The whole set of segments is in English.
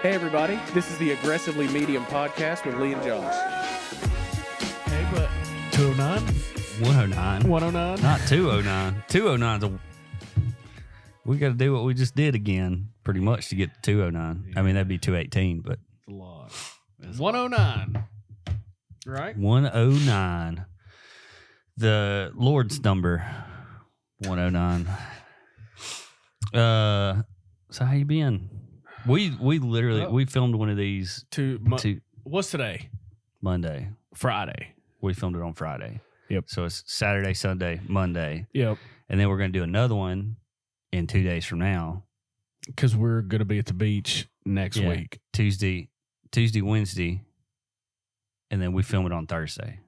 Hey everybody, this is the Aggressively Medium podcast with Lee and Josh. Hey, but 209? 109. 109? Not 209. 209's we got to do what we just did again, pretty much, to get to 209. Yeah. I mean, that'd be 218, but. It's a lot. It's 109. Right? 109. The Lord's number, 109. So how you been? We literally, we filmed one of these What's today? Monday. Friday. We filmed it on Friday. Yep. So it's Saturday, Sunday, Monday. Yep. And then we're going to do another one in 2 days from now. Because we're going to be at the beach next week. Tuesday, Wednesday. And then we film it on Thursday.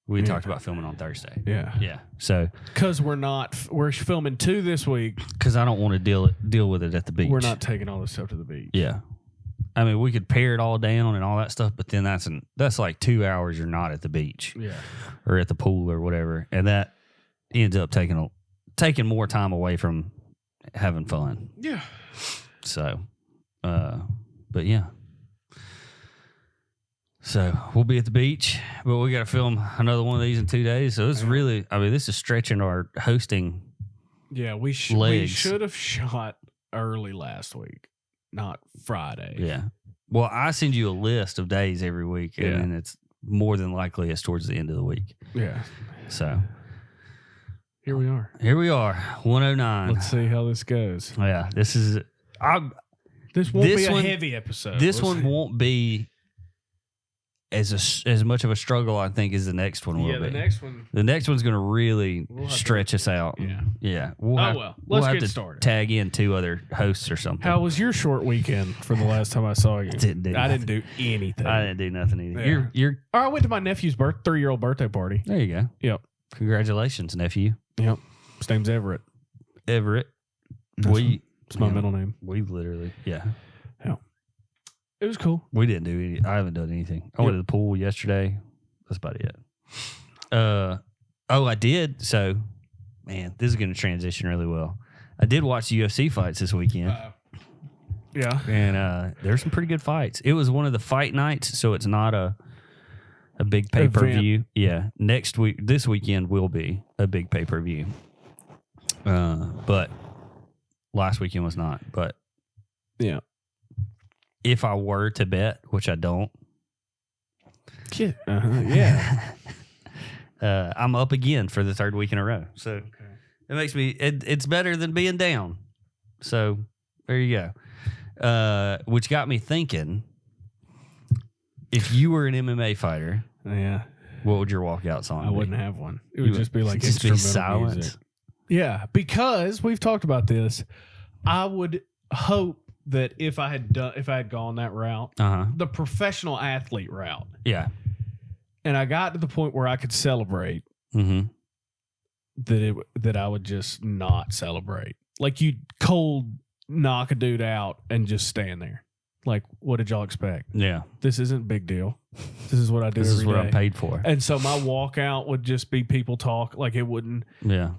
We talked about filming on Thursday. Yeah. Yeah. So. Because we're filming 2 this week. Because I don't want to deal with it at the beach. We're not taking all this stuff to the beach. Yeah. I mean, we could pare it all down and all that stuff, but then that's like 2 hours you're not at the beach. Yeah. Or at the pool or whatever. And that ends up taking more time away from having fun. Yeah. So, but yeah. So we'll be at the beach, but we got to film another one of these in 2 days. So it's really, I mean, this is stretching our hosting. Yeah, we should have shot early last week, not Friday. Yeah. Well, I send you a list of days every week, and then it's more than likely it's towards the end of the week. Yeah. So here we are. 109. Let's see how this goes. Yeah, this won't be a heavy episode. This one won't be as much of a struggle, I think, as the next one will be. The next one's going to really stretch us out. Yeah. Yeah. Let's get started. Tag in 2 other hosts or something. How was your short weekend from the last time I saw you? I didn't do anything. I didn't do nothing either. Yeah. I went to my nephew's 3-year-old birthday party. There you go. Yep. Congratulations, nephew. Yep. His name's Everett. It's my middle name. We literally, yeah. It was cool. We didn't do any. I haven't done anything. I went to the pool yesterday. That's about it. I did. So, man, this is going to transition really well. I did watch UFC fights this weekend. Yeah. And there's some pretty good fights. It was one of the fight nights, so it's not a big pay-per-view. Yeah. This weekend will be a big pay-per-view. But last weekend was not. But yeah. If I were to bet, which I don't, I'm up again for the 3rd week in a row. So it makes me, it's better than being down. So there you go. Which got me thinking, if you were an MMA fighter, what would your walkout song be? I wouldn't have one. It would just be like instrumental music. Yeah, because we've talked about this. I would hope that if I had gone that route, the professional athlete route, and I got to the point where I could celebrate, that I would just not celebrate. Like, you'd cold knock a dude out and just stand there. Like, what did y'all expect? Yeah, this isn't a big deal. This is what I do. This is what I'm paid for. And so my walkout would just be people talk. Like, it wouldn't. Yeah,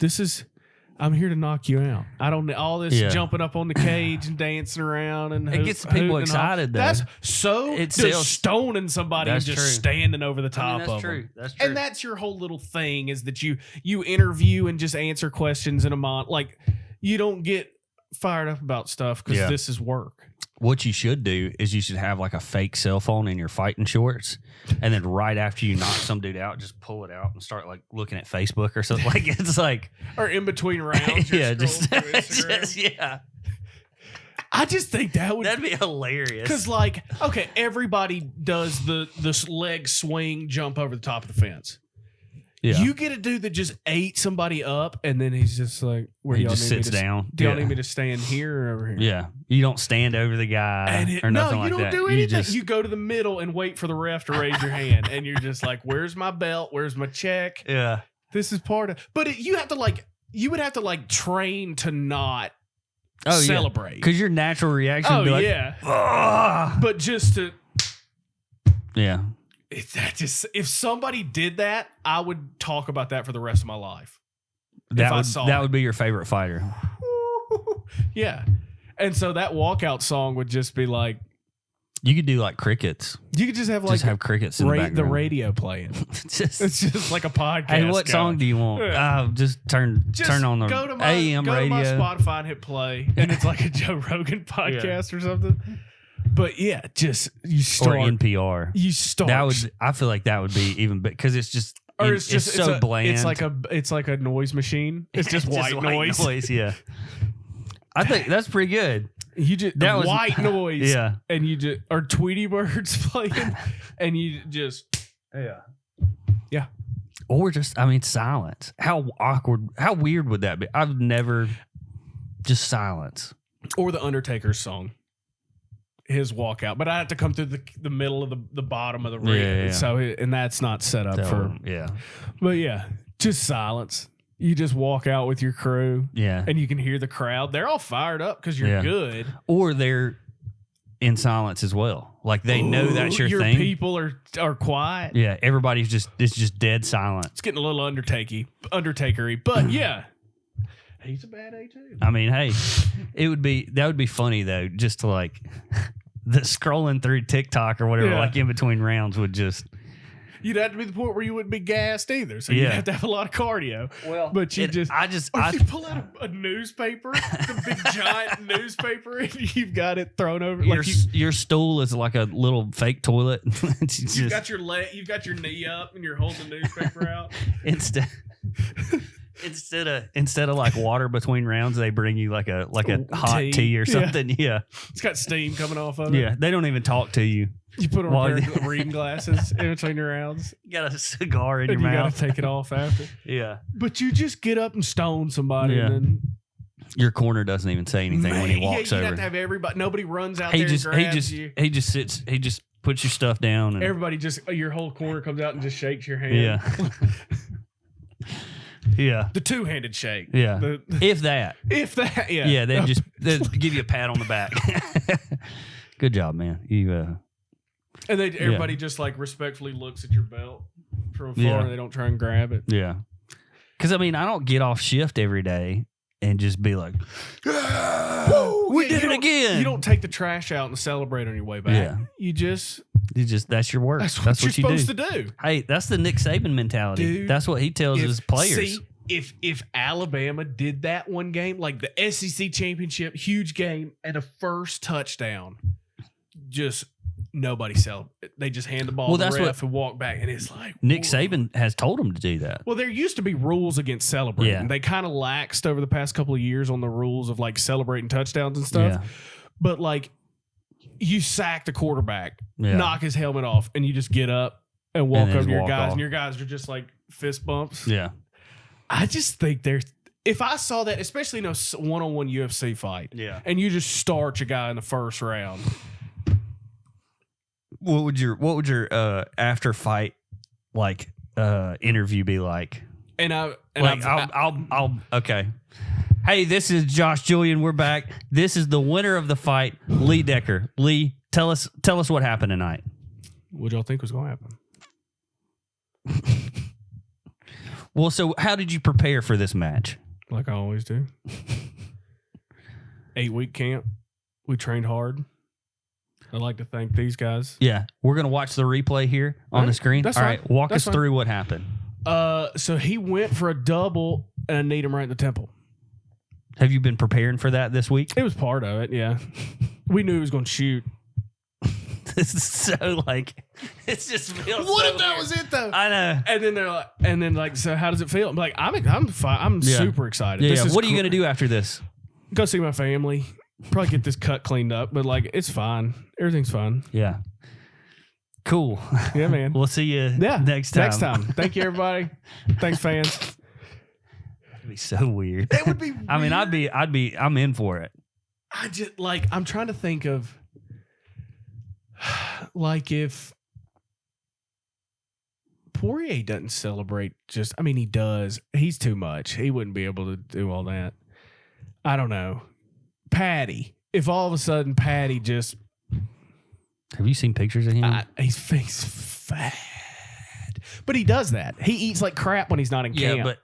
I'm here to knock you out. I don't need all this jumping up on the cage and dancing around and it gets people excited. Though that's stoning somebody and just standing over the top of them. That's true. And that's your whole little thing, is that you interview and just answer questions in a like, you don't get fired up about stuff because this is work. What you should do is you should have like a fake cell phone in your fighting shorts, and then right after you knock some dude out, just pull it out and start like looking at Facebook or something. Like, it's like, or in between rounds. just I just think that'd be hilarious. Because, like, okay, everybody does the leg swing jump over the top of the fence. Yeah. You get a dude that just ate somebody up, and then he's just like, "Where he just sits down? Do y'all need me to stand here or over here?" Yeah, you don't stand over the guy or nothing like that. No, you don't do anything. You go to the middle and wait for the ref to raise your hand, and you're just like, "Where's my belt? Where's my check?" Yeah, this is part of. But you would have to train to not celebrate, because your natural reaction. would be like, but just to. Yeah. If somebody did that, I would talk about that for the rest of my life. That would be your favorite fighter. Yeah. And so that walkout song would just be like, You could do like crickets. You could just have crickets in the background. The radio playing. It's just like a podcast. Hey, what song do you want? Just turn on the AM radio. Go to my Spotify and hit play, and it's like a Joe Rogan podcast or something. But yeah, just you start or NPR. You start. I feel like that would be even because it's just. Or it's so bland. It's like a noise machine. It's just white noise. Yeah. I think that's pretty good. You just white noise, yeah, and you just or Tweety Birds playing, and you just yeah, or just silence. How awkward, how weird would that be? I've never just silence. Or the Undertaker's song, his walkout, but I have to come through the middle of the bottom of the ring, yeah. So and that's not set up for But yeah, just silence. You just walk out with your crew, and you can hear the crowd. They're all fired up because you're good. Or they're in silence as well. Like they know that's your thing. Your people are quiet. Yeah, everybody's it's just dead silent. It's getting a little Undertaker-y, but yeah. He's a bad A too. I mean, hey, that would be funny though, just to like the scrolling through TikTok or whatever, like in between rounds would just. You'd have to be the point where you wouldn't be gassed either, so you'd have to have a lot of cardio. Well, but you you pull out a newspaper, the big giant newspaper, and you've got it thrown over. Your stool is like a little fake toilet. You've got your knee up, and you're holding the newspaper out. Instead of like water between rounds, they bring you like a hot tea or something. Yeah. It's got steam coming off of it. Yeah, they don't even talk to you. You put on a pair of reading glasses in between your rounds. You got a cigar in your mouth. You got to take it off after. Yeah. But you just get up and stone somebody, and then your corner doesn't even say anything when he walks over. You have to have everybody. Nobody runs out there and grabs you. He just sits. He just puts your stuff down. And everybody your whole corner comes out and just shakes your hand. Yeah. Yeah. The two-handed shake. Yeah. If that. Yeah. Yeah, they'd give you a pat on the back. Good job, man. You and everybody just like respectfully looks at your belt from afar and they don't try and grab it. Yeah. Because I don't get off shift every day and just be like, we did it again. You don't take the trash out and celebrate on your way back. Yeah. You just that's your work. That's what you're supposed to do. Hey, that's the Nick Saban mentality. Dude, that's what he tells his players. See, if Alabama did that one game, like the SEC championship, huge game, and a first touchdown, just nobody celebrate. They just hand the ball to the ref and walk back, and it's like Nick Saban has told them to do that. Well, there used to be rules against celebrating. Yeah. They kind of laxed over the past couple of years on the rules of like celebrating touchdowns and stuff. Yeah. But like you sack the quarterback, knock his helmet off, and you just get up and walk over to your guys, and your guys are just like fist bumps. Yeah. I just think if I saw that, especially in a one-on-one UFC fight, and you just starch a guy in the first round. What would your after fight interview be like? I'll okay. Hey, this is Josh Julian. We're back. This is the winner of the fight, Lee Decker. Lee, tell us what happened tonight. What y'all think was going to happen? Well, so how did you prepare for this match? Like I always do. 8-week camp. We trained hard. I'd like to thank these guys. Yeah. We're going to watch the replay here on the screen. All right. Walk us through what happened. So he went for a double and I kneed him right in the temple. Have you been preparing for that this week? It was part of it, yeah. We knew he was going to shoot. This is so it's just feels what so if that weird. was it though? I know. And then like, so how does it feel? I'm like, I'm fine. I'm super excited. Yeah. What are you going to do after this? Go see my family. Probably get this cut cleaned up, but like, it's fine. Everything's fine. Yeah. Cool. Yeah, man. We'll see you next time. Thank you, everybody. Thanks, fans. That'd be so weird. It would be weird. I mean, I'm in for it. I just I'm trying to think of like if Poirier doesn't celebrate he does. He's too much. He wouldn't be able to do all that. I don't know. Patty. If all of a sudden Patty just... Have you seen pictures of him? He's fat. But he does that. He eats like crap when he's not in camp. Yeah, but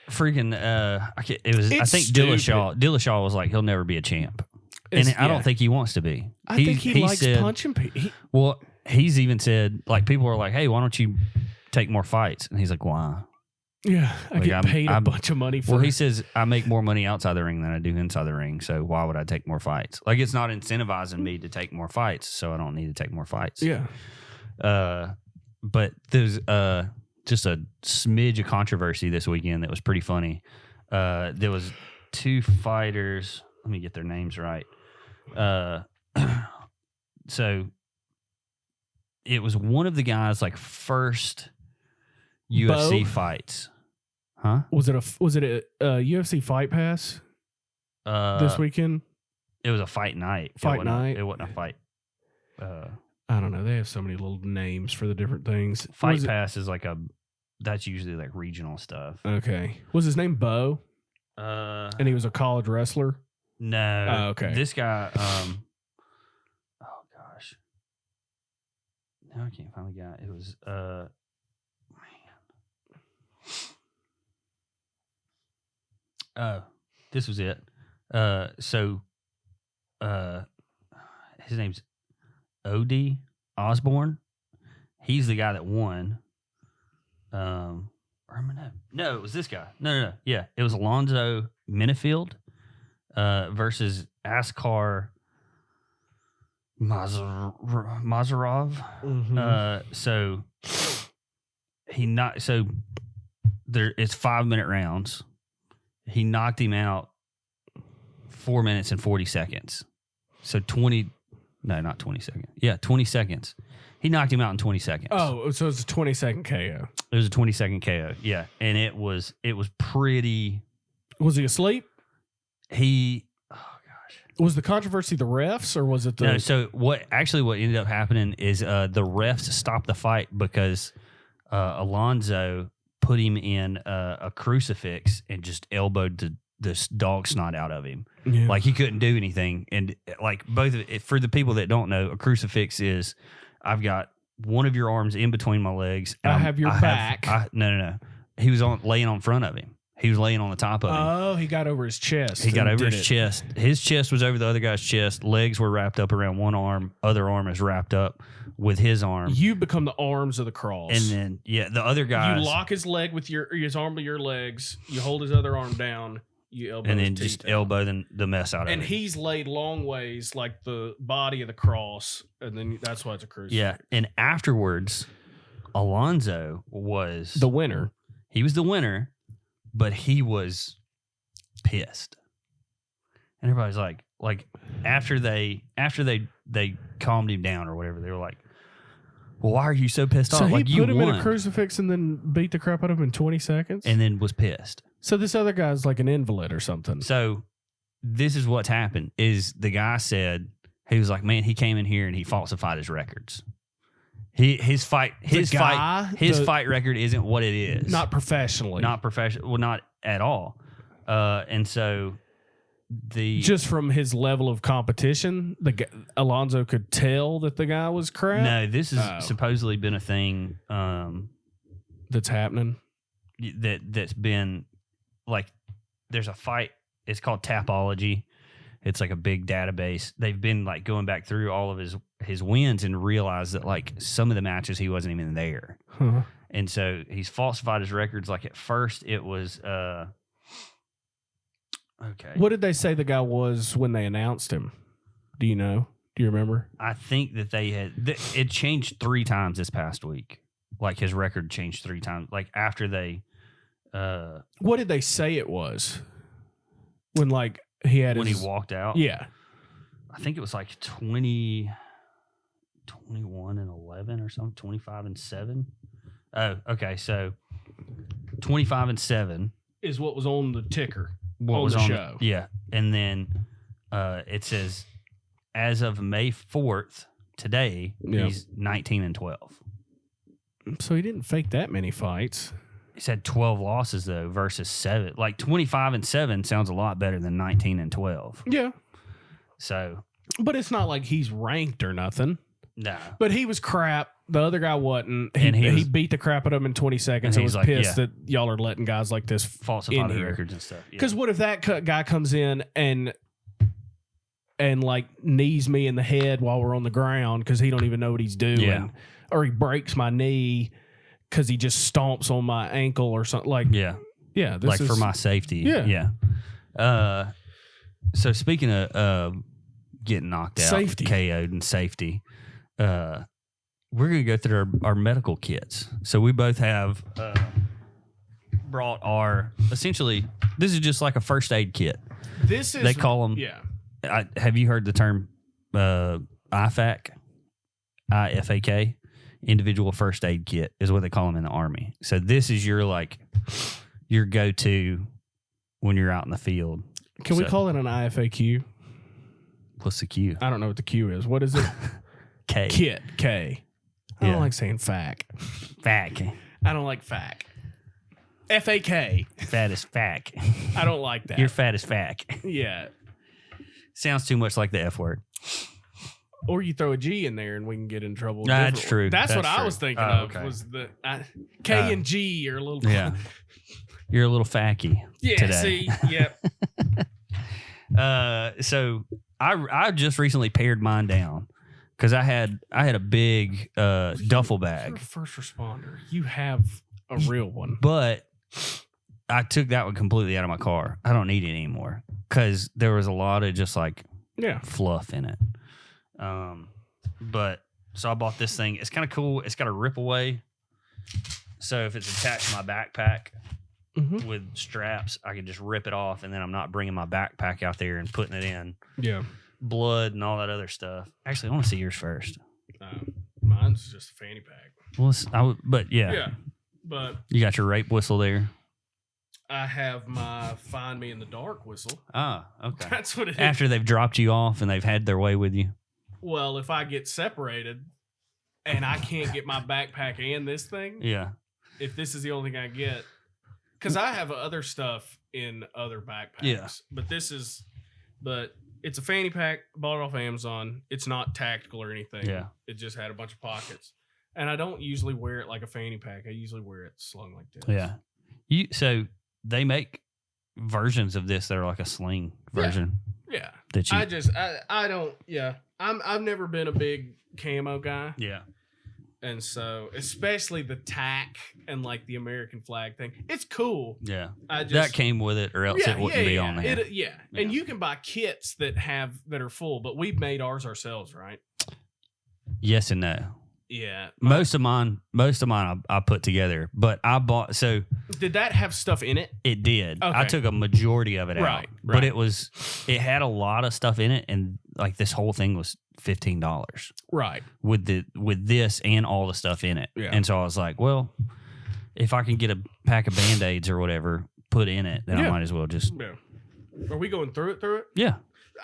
freaking... I think Dillashaw was like, he'll never be a champ. And I don't think he wants to be. I think he likes punching people. Well, he's even said, like, people are like, hey, why don't you take more fights? And he's like, why? Yeah, I get paid a bunch of money for it. Well, he says, I make more money outside the ring than I do inside the ring, so why would I take more fights? Like, it's not incentivizing me to take more fights, so I don't need to take more fights. Yeah. But there's just a smidge of controversy this weekend that was pretty funny. There was two fighters. Let me get their names right. So it was one of the guys' like first UFC fights. Huh? Was it a UFC Fight Pass this weekend? It was a fight night. It wasn't a fight. I don't know. They have so many little names for the different things. Fight Pass is like that's usually like regional stuff. Okay. Was his name Bo? And he was a college wrestler? No. Oh, okay. This guy, oh gosh. Now I can't find the guy. It was, man. Oh, this was it. So, his name's O.D. Osborne. He's the guy that won. No, it was this guy. No. Yeah, it was Alonzo Minifield versus Askar Mazarov. Mm-hmm. So it's 5-minute rounds. He knocked him out 4 minutes and 40 seconds. So 20 seconds. Yeah, 20 seconds. He knocked him out in 20 seconds. Oh, so it was a 20-second KO. It was a 20-second KO. Yeah, and it was pretty. Was he asleep? Oh gosh. Was the controversy the refs or was it the? No. So what ended up happening is the refs stopped the fight because Alonzo put him in a crucifix and just elbowed this dog snot out of him. Yeah. Like he couldn't do anything. And like both of it, for the people that don't know, a crucifix is I've got one of your arms in between my legs. And I have your back. No. He was laying on front of him. He was laying on the top of him. Oh, he got over his chest. He got over his chest. His chest was over the other guy's chest. Legs were wrapped up around one arm. Other arm is wrapped up with his arm. You become the arms of the cross. And then, the other guy. You lock his leg with his arm with your legs. You hold his other arm down. You elbow and then just elbow the mess out of him. And he's laid long ways like the body of the cross. And then that's why it's a crucifix. Yeah. And afterwards, Alonzo was the winner. He was the winner, but he was pissed. And everybody's like after they calmed him down or whatever, they were like, well, why are you so pissed off? So like, he put him in a crucifix and then beat the crap out of him in 20 seconds? And then was pissed. So this other guy's like an invalid or something. So this is what's happened is the guy said, he was like, man, he came in here and he falsified his records. His fight record isn't what it is. Not professionally. Well, not at all. And so just from his level of competition, Alonzo could tell that the guy was crap. No, this has supposedly been a thing that's happening. That's been like there's a fight. It's called Tapology. It's like a big database. They've been like going back through all of his wins and realized that like some of the matches he wasn't even there. Huh. And so he's falsified his records. Like at first it was okay. What did they say the guy was when they announced him? Do you know? Do you remember? I think that it changed 3 times this past week. Like his record changed 3 times. Like after they what did they say it was? When like he had he walked out? Yeah. I think it was like 21 and 11 or something, 25 and 7. Oh, okay. So 25 and 7 is what was on the ticker. What on was the on show. Yeah. And then it says as of May 4th, today, he's 19 and 12. So he didn't fake that many fights. He's had 12 losses though versus 7. Like 25 and 7 sounds a lot better than 19 and 12. Yeah. So, but it's not like he's ranked or nothing. No. But he was crap. The other guy wasn't. He beat the crap out of him in 20 seconds. And was like, pissed that y'all are letting guys like this falsify the records and stuff. Because what if that guy comes in and and like knees me in the head while we're on the ground because he don't even know what he's doing. Yeah. Or he breaks my knee because he just stomps on my ankle or something. Like, yeah. This like is, for my safety. Yeah. So speaking of getting knocked out, Safety. KO'd and safety, we're going to go through our medical kits. So we both have brought our, essentially, this is just like a first aid kit. This is, they call them, have you heard the term IFAK? IFAK? Individual first aid kit is what they call them in the Army. So this is your go-to when you're out in the field. Can we call it an IFAQ? What's the Q? I don't know what the Q is. What is it? K. Kit. K. I don't like saying FAK. FAK. I don't like FAK. FAK. Fat as FAK. I don't like that. You're fat as FAK. Yeah. Sounds too much like the F word. Or you throw a G in there and we can get in trouble. That's true. That's what I was thinking of. Okay. Was the K and G are a little. Yeah. You're a little facky. Yeah. Today. See. Yep. So I just recently pared mine down because I had a big duffel bag. You're a first responder. You have a real one. But I took that one completely out of my car. I don't need it anymore because there was a lot of just like fluff in it. But so I bought this thing. It's kind of cool. It's got a rip away. So if it's attached to my backpack with straps, I can just rip it off, and then I'm not bringing my backpack out there and putting it in. Yeah. Blood and all that other stuff. Actually, I want to see yours first. Mine's just a fanny pack. Well, but yeah. Yeah. But you got your rape whistle there. I have my find me in the dark whistle. Ah, okay. That's what it is. After they've dropped you off and they've had their way with you. Well, if I get separated and I can't get my backpack and this thing, if this is the only thing I get, because I have other stuff in other backpacks, but it's a fanny pack. Bought it off Amazon. It's not tactical or anything. Yeah, it just had a bunch of pockets, and I don't usually wear it like a fanny pack. I usually wear it slung like this. Yeah, so they make versions of this that are like a sling version. Yeah, that you. I don't. Yeah, I've never been a big camo guy. Yeah. And so, especially the tack and like the American flag thing, it's cool. Yeah, that came with it, or else it wouldn't be on there. And you can buy kits that are full, but we've made ours ourselves, right? Yes and no. Yeah, most of mine I put together, but I bought. So did that have stuff in it? It did. Okay. I took a majority of it out, right. But it had a lot of stuff in it, and like this whole thing was $15, right? With this and all the stuff in it, yeah. And so I was like, well, if I can get a pack of Band-Aids or whatever put in it, then I might as well just. Yeah. Are we going through it? Yeah.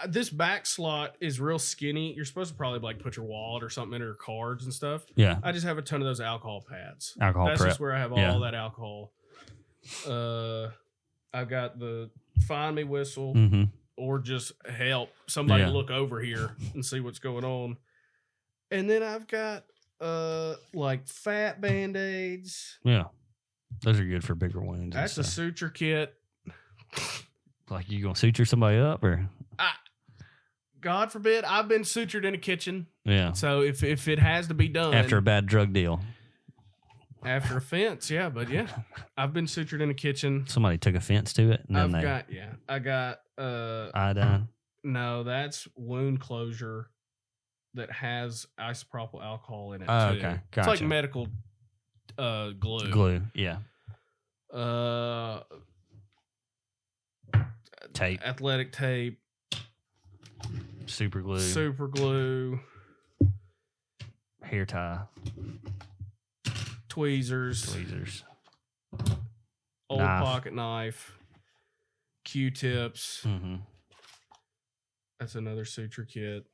This back slot is real skinny. You're supposed to probably like put your wallet or something in, or cards and stuff. Yeah. I just have a ton of those alcohol pads. That's just where I have all that alcohol. I've got the find me whistle, or just help somebody look over here and see what's going on. And then I've got like fat Band-Aids. Yeah. Those are good for bigger wounds. That's a suture kit. Like you gonna suture somebody up, or God forbid, I've been sutured in a kitchen. Yeah. So if it has to be done after a bad drug deal, after offense, but I've been sutured in a kitchen. Somebody took offense to it, and then I got iodine. No, that's wound closure that has isopropyl alcohol in it. Oh, too. okay, It's gotcha. like medical glue. Glue, yeah. Tape, athletic tape, super glue, hair tie, tweezers, old pocket knife, Q-tips. That's another suture kit.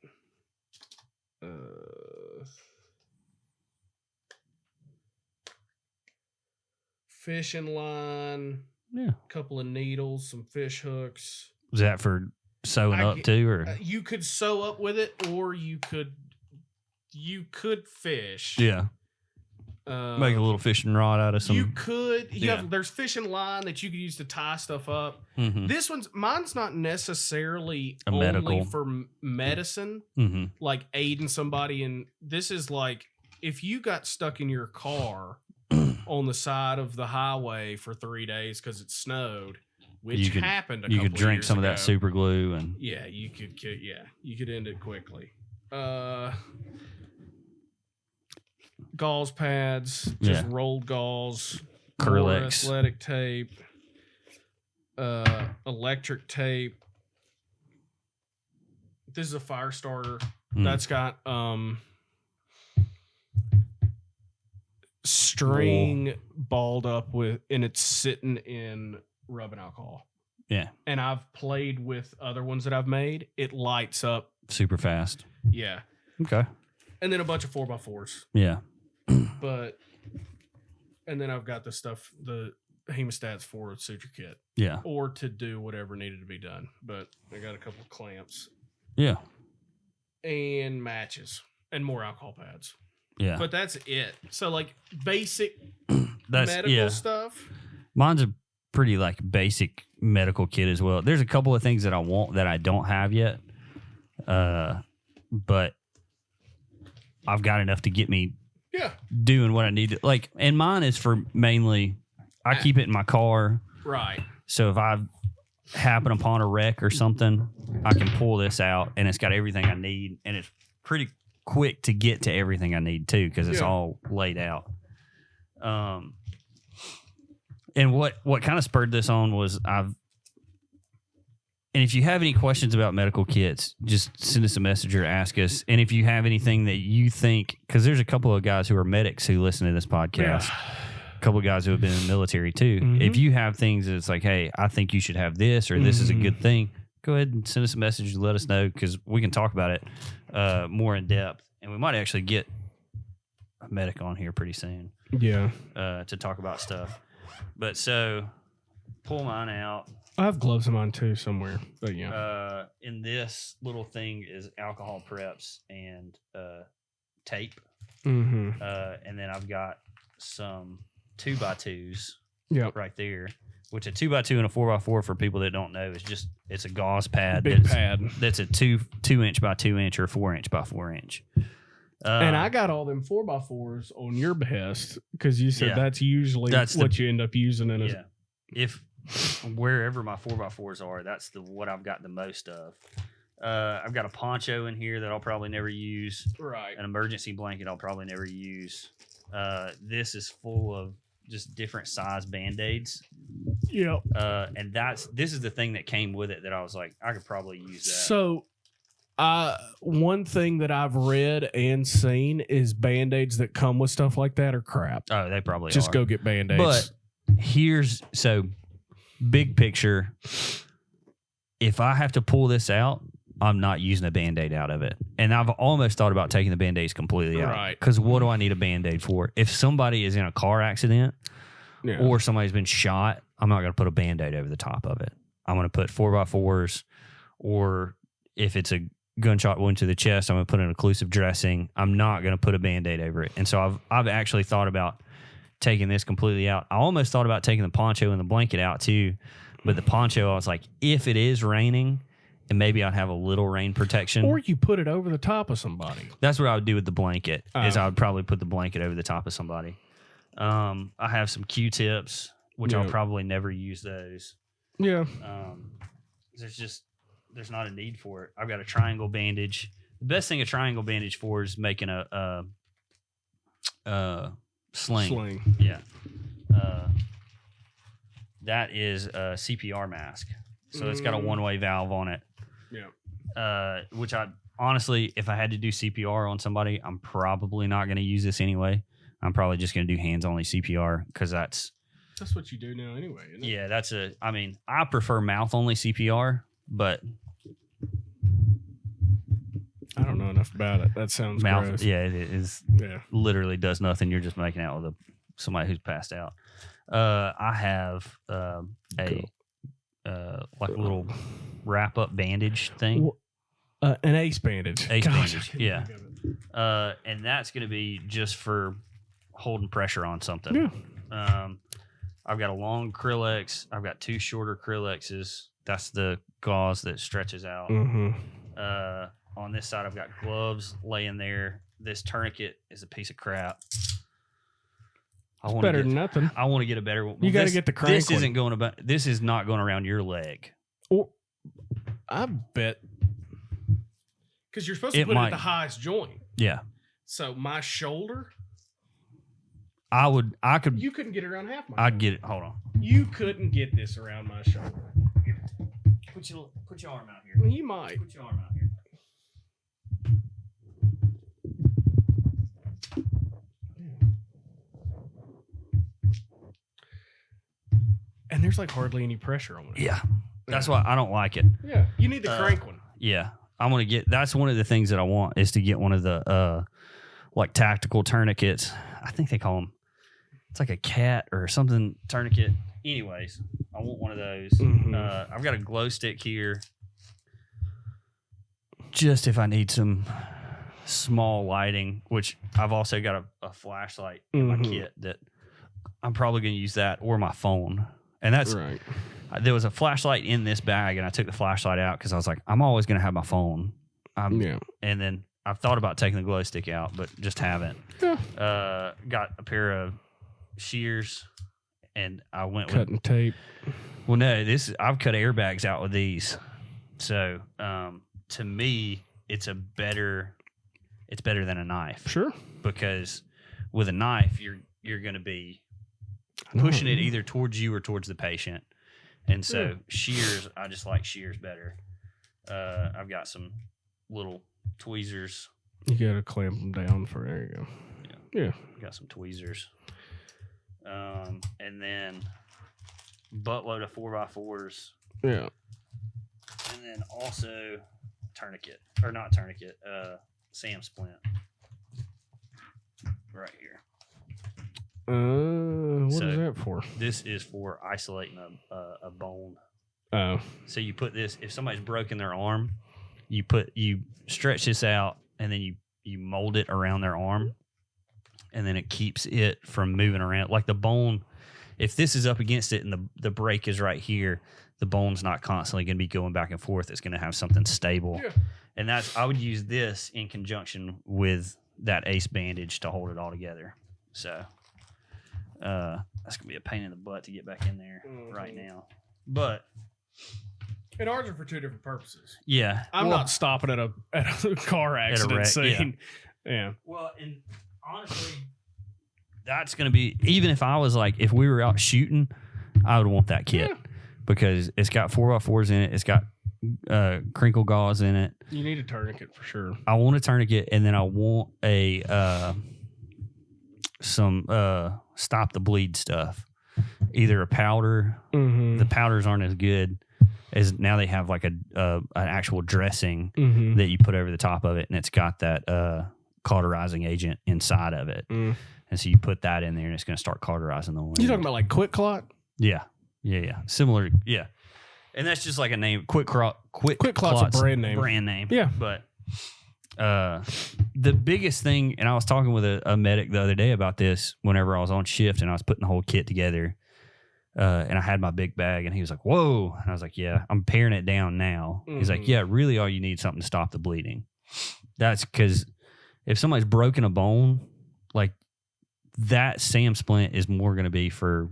Fishing line. Yeah. A couple of needles, some fish hooks. Was that for sewing up too, or you could sew up with it, or you could fish. Yeah. Make a little fishing rod out of some. You could. There's fishing line that you could use to tie stuff up. Mm-hmm. Mine's not necessarily only for medicine, like aiding somebody. And this is like if you got stuck in your car on the side of the highway for 3 days because it snowed, which happened a couple You could drink some ago. of that super glue and you could end it quickly. Gauze pads, just rolled gauze, Curlex, athletic tape, electric tape. This is a fire starter that's got string balled up with, and it's sitting in rubbing alcohol. Yeah, and I've played with other ones that I've made. It lights up super fast. Yeah. Okay. And then a bunch of 4x4s. Yeah. And then I've got the stuff, the hemostats for a suture kit. Yeah. Or to do whatever needed to be done. But I got a couple of clamps. Yeah. And matches and more alcohol pads. Yeah. But that's it. So like basic medical stuff. Mine's a pretty like basic medical kit as well. There's a couple of things that I want that I don't have yet. But I've got enough to get me doing what I need to. Like, and mine is for mainly, I keep it in my car. Right. So if I happen upon a wreck or something, I can pull this out and it's got everything I need. And it's pretty quick to get to everything I need too, because it's all laid out. And what kind of spurred this on was and if you have any questions about medical kits, just send us a message or ask us. And if you have anything that you think, because there's a couple of guys who are medics who listen to this podcast, a couple of guys who have been in the military too. Mm-hmm. If you have things that's like, hey, I think you should have this or this is a good thing, go ahead and send us a message and let us know, because we can talk about it more in depth. And we might actually get a medic on here pretty soon. Yeah. To talk about stuff. But so pull mine out. I have gloves in mine too somewhere, but in this little thing is alcohol preps and tape. Mm-hmm. And then I've got some 2x2s right there, which a 2x2 and a 4x4 for people that don't know is just, it's a gauze pad. Big pad. That's a 2-inch by 2-inch or 4-inch by 4-inch. And I got all them 4x4s on your behest because you said that's usually what you end up using in a. If wherever my 4x4s are, that's what I've got the most of. I've got a poncho in here that I'll probably never use. Right. An emergency blanket I'll probably never use. This is full of just different size Band-Aids. Yep. And this is the thing that came with it that I was like, I could probably use that. So, one thing that I've read and seen is Band-Aids that come with stuff like that are crap. Oh, they probably just are. go get Band-Aids. But big picture, if I have to pull this out, I'm not using a Band-Aid out of it. And I've almost thought about taking the Band-Aids completely out. Right. Because what do I need a Band-Aid for? If somebody is in a car accident or somebody's been shot, I'm not going to put a Band-Aid over the top of it. I'm going to put 4x4s, or if it's a gunshot wound to the chest, I'm going to put an occlusive dressing. I'm not going to put a Band-Aid over it. And so I've actually thought about taking this completely out. I almost thought about taking the poncho and the blanket out too, but the poncho, I was like, if it is raining, and maybe I'd have a little rain protection. Or you put it over the top of somebody. That's what I would do with the blanket, is I would probably put the blanket over the top of somebody. I have some Q-tips, which I'll probably never use those. Yeah. There's not a need for it. I've got a triangle bandage. The best thing a triangle bandage for is making a sling. Yeah. That is a CPR mask. So it's got a one-way valve on it. Yeah. Which I honestly, if I had to do CPR on somebody, I'm probably not going to use this anyway. I'm probably just going to do hands-only CPR, because that's what you do now anyway, isn't it? Yeah, I prefer mouth-only CPR, but I don't know enough about it. That sounds gross. Yeah, it is. Yeah. Literally does nothing. You're just making out with somebody who's passed out. I have like a little wrap-up bandage thing. An ace bandage. Bandage, yeah. And that's going to be just for holding pressure on something. Yeah. I've got a long Krillex. I've got 2 shorter Krillexes. That's the gauze that stretches out. Mm-hmm. On this side, I've got gloves laying there. This tourniquet is a piece of crap. Better than nothing. I want to get a better one. You got to get the crank. This is not going around your leg. Or, I bet. Because you're supposed to put it at the highest joint. Yeah. So my shoulder. I could. You couldn't get it around half my I'd shoulder. get it. Hold on. You couldn't get this around my shoulder. Put your arm out here. Well, you might. Put your arm out here. And there's like hardly any pressure on it. Yeah. That's why I don't like it. Yeah. You need the crank one. Yeah. I'm going to get, that's one of the things that I want is to get one of the, like tactical tourniquets. I think they call them, it's like a cat or something tourniquet. Anyways, I want one of those. Mm-hmm. I've got a glow stick here. Just if I need some small lighting, which I've also got a flashlight in my kit that I'm probably going to use that or my phone. And that's right. There was a flashlight in this bag, and I took the flashlight out because I was like, I'm always going to have my phone. And then I've thought about taking the glow stick out, but just haven't. Yeah. Got a pair of shears, and I went cutting tape. Well, no, I've cut airbags out with these. So to me, it's better than a knife. Sure. Because with a knife, you're going to be pushing it either towards you or towards the patient. And so shears, I just like shears better. I've got some little tweezers. You got to clamp them down there you go. Yeah. Got some tweezers. And then buttload of 4x4s. Yeah. And then also tourniquet. Or not tourniquet, Sam splint. Right here. What is that for? This is for isolating a bone. Oh. So you put this, if somebody's broken their arm, you stretch this out and then you mold it around their arm, and then it keeps it from moving around. Like the bone, if this is up against it and the break is right here, the bone's not constantly going to be going back and forth. It's going to have something stable. Yeah. And I would use this in conjunction with that ace bandage to hold it all together. So that's going to be a pain in the butt to get back in there right now. But and ours are for two different purposes. Yeah. I'm not stopping at a car accident scene. Yeah. Well, and honestly, that's going to be, even if I was like, if we were out shooting, I would want that kit because it's got 4x4s in it. It's got crinkle gauze in it. You need a tourniquet for sure. I want a tourniquet, and then I want some stop the bleed stuff. Either a powder. Mm-hmm. The powders aren't as good as now. They have like an actual dressing that you put over the top of it, and it's got that cauterizing agent inside of it. And so you put that in there, and it's going to start cauterizing the wound. You talking about like Quick Clot? Yeah. Similar. Yeah. And that's just like a name. Quick Clot's a brand name. Brand name. Yeah. But the biggest thing, and I was talking with a medic the other day about this whenever I was on shift and I was putting the whole kit together, and I had my big bag, and he was like, whoa. And I was like, yeah, I'm paring it down now. He's like, yeah, really all you need is something to stop the bleeding. That's because if somebody's broken a bone, like that SAM splint is more going to be for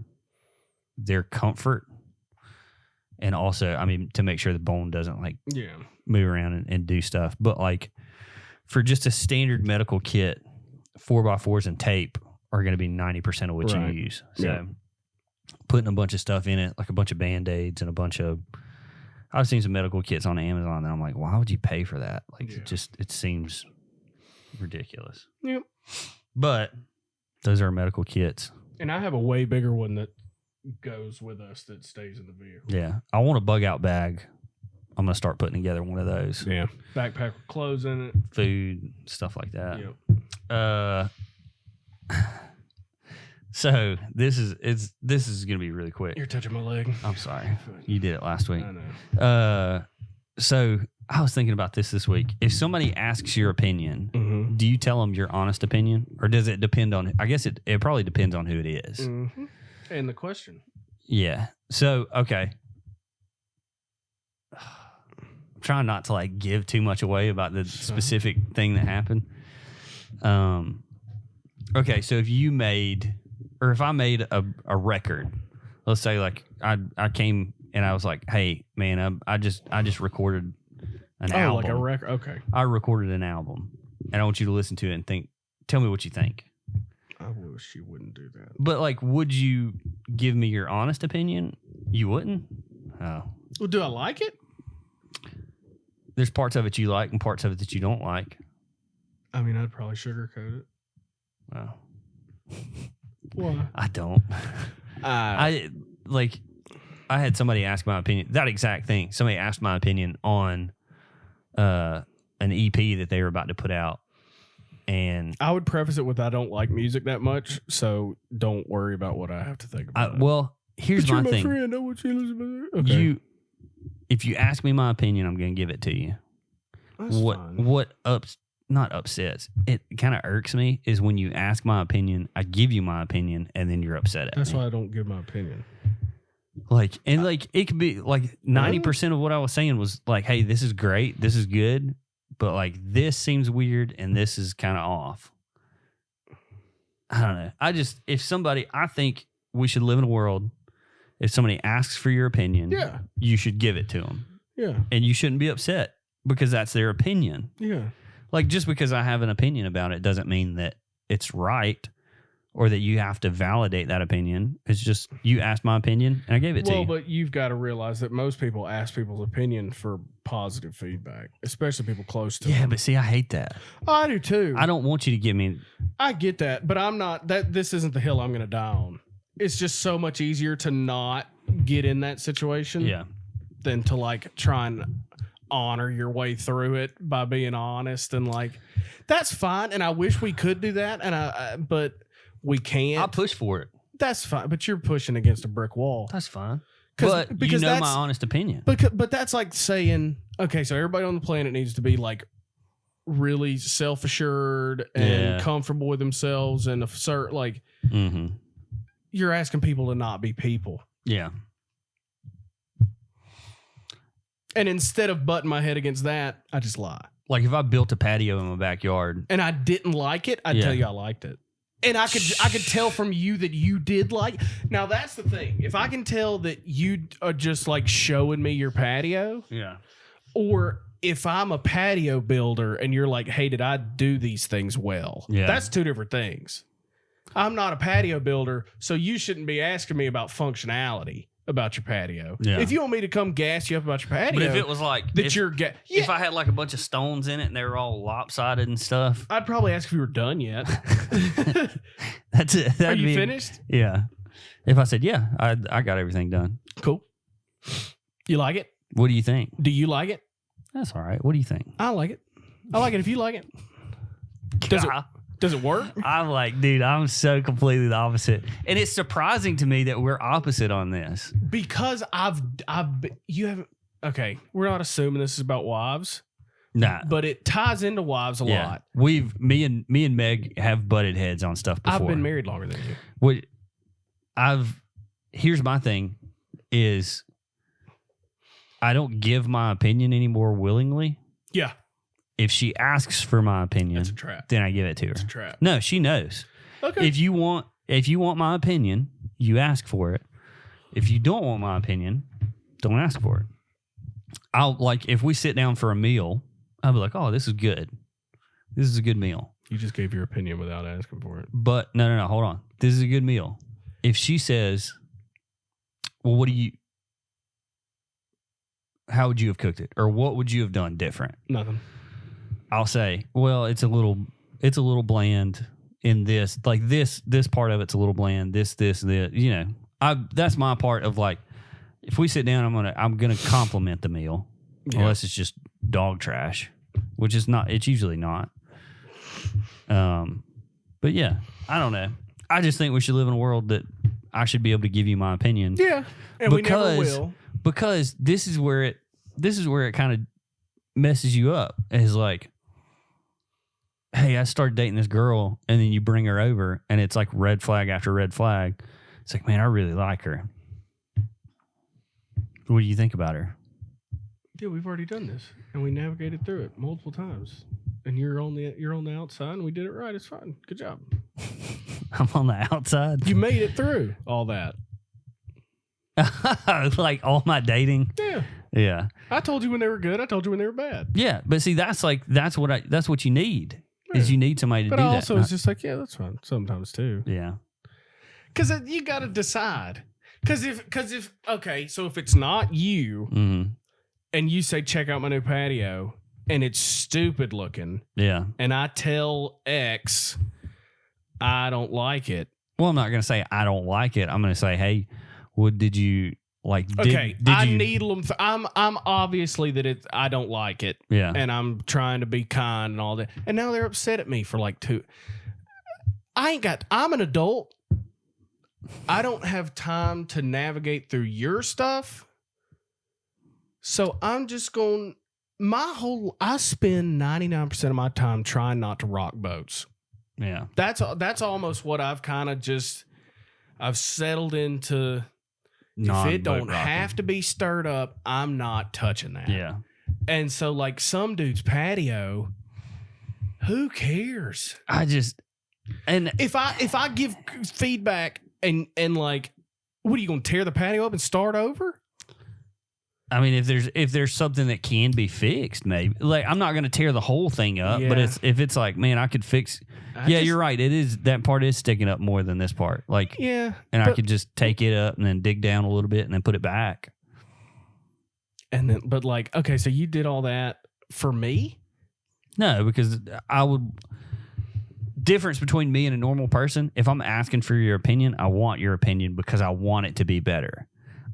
their comfort. And also, I mean, to make sure the bone doesn't like move around and do stuff. But like for just a standard medical kit, 4x4s and tape are going to be 90% of what you use. So putting a bunch of stuff in it, like a bunch of Band-Aids and a bunch of, I've seen some medical kits on Amazon and I'm like, why would you pay for that? Like it seems ridiculous. Yep. But those are medical kits. And I have a way bigger one that goes with us that stays in the vehicle. Yeah. I want a bug out bag. I'm going to start putting together one of those. Yeah. Backpack with clothes in it. Food, stuff like that. Yep. So this is going to be really quick. You're touching my leg. I'm sorry. You did it last week. I know. So I was thinking about this week. If somebody asks your opinion, do you tell them your honest opinion, or does it depend on? I guess it probably depends on who it is. And the question. Yeah. So okay. I'm trying not to like give too much away about the specific thing that happened. Okay. So if you made, or if I made a record, let's say like I came and I was like, hey man, I just recorded an album. Like a record. Okay. I recorded an album, and I want you to listen to it and tell me what you think. I wish you wouldn't do that. But like, would you give me your honest opinion? You wouldn't? Oh. Well, do I like it? There's parts of it you like and parts of it that you don't like. I mean, I'd probably sugarcoat it. Well, why? I don't. I had somebody ask my opinion. That exact thing. Somebody asked my opinion on an EP that they were about to put out. And I would preface it with I don't like music that much, so don't worry about what I have to think about it. Well, here's but my you're thing. Friend, I want you to listen to it. Okay. If you ask me my opinion, I'm going to give it to you. That's fine. What not upsets, it kind of irks me is when you ask my opinion, I give you my opinion, and then you're upset at me. That's why I don't give my opinion. It could be like 90% of what I was saying was like, hey, this is great, this is good, but like this seems weird and this is kind of off. I don't know. I think we should live in a world, if somebody asks for your opinion, you should give it to them. Yeah. And you shouldn't be upset because that's their opinion. Yeah. Like just because I have an opinion about it doesn't mean that it's right or that you have to validate that opinion. It's just you asked my opinion and I gave it to you. Well, but you've got to realize that most people ask people's opinion for positive feedback, especially people close to them. Yeah, but see, I hate that. I do too. I don't want you to give me. I get that, but I'm not. This isn't the hill I'm going to die on. It's just so much easier to not get in that situation than to like try and honor your way through it by being honest and like that's fine. And I wish we could do that, but we can't. I'll push for it. That's fine, but you're pushing against a brick wall. That's fine. Because you know my honest opinion. But that's like saying, okay, so everybody on the planet needs to be like really self-assured and comfortable with themselves and assert like. Mm-hmm. You're asking people to not be people. Yeah. And instead of butting my head against that, I just lie. Like if I built a patio in my backyard and I didn't like it, I'd tell you I liked it. And I could tell from you that you did like. Now that's the thing. If I can tell that you are just like showing me your patio, or if I'm a patio builder and you're like, hey, did I do these things well? Yeah. That's two different things. I'm not a patio builder, so you shouldn't be asking me about functionality about your patio. Yeah. If you want me to come gas you up about your patio, but if it was like that if I had like a bunch of stones in it and they were all lopsided and stuff, I'd probably ask if you were done yet. That's it. Are you finished? Yeah. If I said I got everything done. Cool. You like it? What do you think? Do you like it? That's all right. What do you think? I like it. I like it if you like it. Does it work? I'm like, dude, I'm so completely the opposite. And it's surprising to me that we're opposite on this. Because you haven't, okay, we're not assuming this is about wives. Nah. But it ties into wives a lot. Me and Meg have butted heads on stuff before. I've been married longer than you. Here's my thing is I don't give my opinion anymore willingly. Yeah. If she asks for my opinion, that's a trap. Then I give it to her. That's a trap. No, she knows. Okay. If you want my opinion, you ask for it. If you don't want my opinion, don't ask for it. I'll like if we sit down for a meal, I'll be like, "Oh, this is good. This is a good meal." You just gave your opinion without asking for it. But no, hold on. This is a good meal. If she says, "Well, how would you have cooked it, or what would you have done different?" Nothing. I'll say, well, it's a little bland in this, like this part of it's a little bland. This, you know, that's my part of like, if we sit down, I'm gonna compliment the meal, unless it's just dog trash, which is not. It's usually not. But yeah, I don't know. I just think we should live in a world that I should be able to give you my opinion. Yeah, and we never will. Because this is where it kind of messes you up is like, hey, I started dating this girl, and then you bring her over, and it's like red flag after red flag. It's like, man, I really like her. What do you think about her? Yeah, we've already done this, and we navigated through it multiple times. And you're on the outside, and we did it right. It's fine. Good job. I'm on the outside. You made it through all that. Like all my dating. Yeah. Yeah. I told you when they were good. I told you when they were bad. Yeah, but see, that's what you need. Yeah. Is you need somebody to do that. But also, it's just like, yeah, that's fine. Sometimes too. Yeah. Because you got to decide. Because if okay, so if it's not you, and you say check out my new patio, and it's stupid looking, yeah, and I tell X I don't like it. Well, I'm not going to say I don't like it. I'm going to say, hey, what did you like? Okay, I needle them. I'm obviously that I don't like it. Yeah, and I'm trying to be kind and all that. And now they're upset at me for like 2. I'm an adult. I don't have time to navigate through your stuff. So I'm just going. I spend 99% of my time trying not to rock boats. Yeah, that's almost what I've kind of I've settled into. If it don't have to be stirred up, I'm not touching that. Yeah. And so like some dude's patio, who cares? And if I give feedback and like, what are you going to tear the patio up and start over? I mean, if there's something that can be fixed, maybe like I'm not going to tear the whole thing up, but if it's like, man, I could fix. You're right. It is that part is sticking up more than this part. Like, yeah, and I could just take it up and then dig down a little bit and then put it back. And then, but like, okay, so you did all that for me? No, because difference between me and a normal person. If I'm asking for your opinion, I want your opinion because I want it to be better.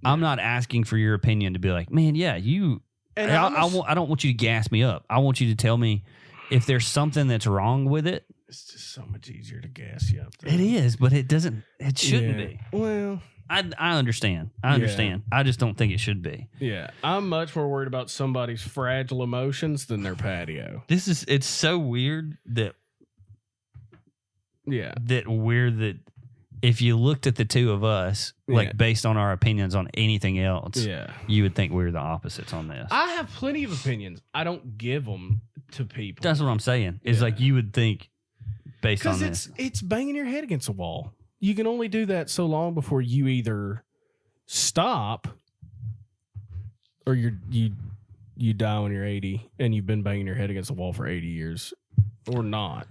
I'm not asking for your opinion to be like, man, yeah, you. And I don't want you to gas me up. I want you to tell me if there's something that's wrong with it. It's just so much easier to gas you up. Though. It is, but it doesn't. It shouldn't be. Well, I understand. I understand. I just don't think it should be. Yeah, I'm much more worried about somebody's fragile emotions than their patio. It's so weird that. Yeah. That if you looked at the two of us, like based on our opinions on anything else, you would think we were the opposites on this. I have plenty of opinions. I don't give them to people. That's what I'm saying. It's like you would think based on this. Because it's banging your head against a wall. You can only do that so long before you either stop or you die when you're 80 and you've been banging your head against the wall for 80 years or not.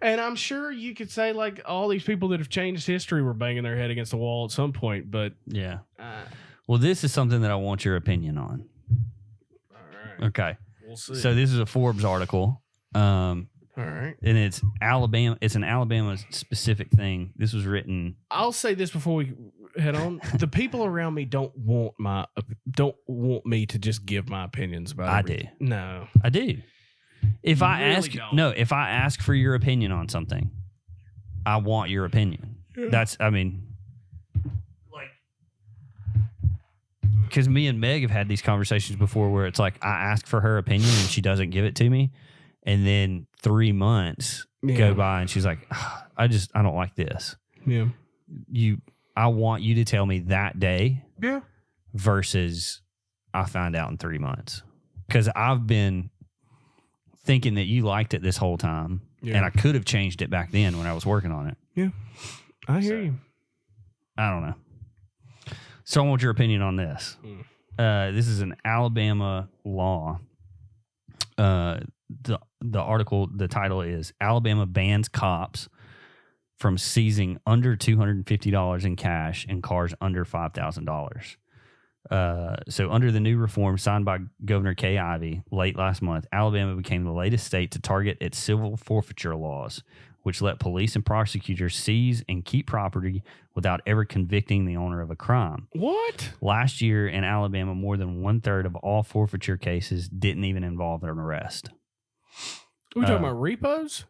And I'm sure you could say, like, all these people that have changed history were banging their head against the wall at some point, but... Yeah. Well, this is something that I want your opinion on. All right. Okay. We'll see. So this is a Forbes article. All right. And it's Alabama. It's an Alabama-specific thing. This was written... I'll say this before we head on. The people around me don't want me to just give my opinions about everything. Do. No. I do. If I ask for your opinion on something, I want your opinion. Yeah. Because me and Meg have had these conversations before where it's like I ask for her opinion and she doesn't give it to me, and then 3 months go by and she's like, I don't like this. Yeah, I want you to tell me that day. Yeah, versus I find out in 3 months because I've been thinking that you liked it this whole time, and I could have changed it back then when I was working on it. Yeah, I hear you. I don't know. So I want your opinion on this. This is an Alabama law. The article, the title is Alabama bans cops from seizing under $250 in cash and cars under $5,000. So under the new reform signed by Governor Kay Ivey late last month, Alabama became the latest state to target its civil forfeiture laws, which let police and prosecutors seize and keep property without ever convicting the owner of a crime. What? Last year in Alabama, more than 1/3 of all forfeiture cases didn't even involve an arrest. Are we talking about repos?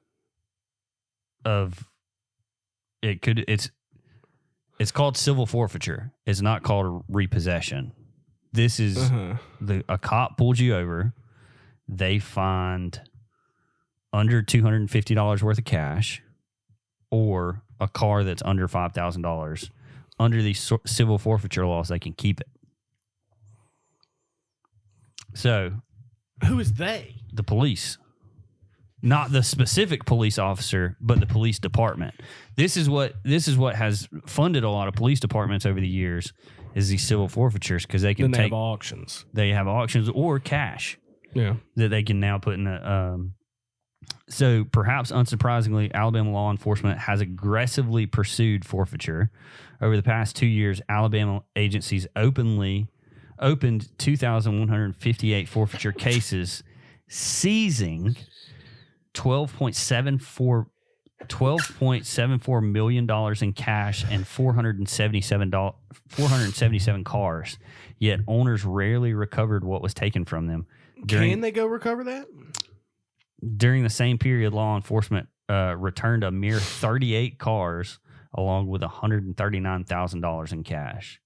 It's called civil forfeiture. It's not called repossession. This is a cop pulls you over they find under $250 worth of cash or a car that's under $5,000, under these civil forfeiture laws, they can keep it. So, who is they? The police. Not the specific police officer, but the police department. This is what has funded a lot of police departments over the years, is these civil forfeitures, because they can have auctions. They have auctions or cash. Yeah, that they can now put in a. So perhaps unsurprisingly, Alabama law enforcement has aggressively pursued forfeiture. Over the past 2 years, Alabama agencies opened 2,158 forfeiture cases, seizing $12.74 million in cash and 477 cars. Yet owners rarely recovered what was taken from them. Can they go recover that? During the same period, law enforcement returned a mere 38 cars along with $139,000 in cash.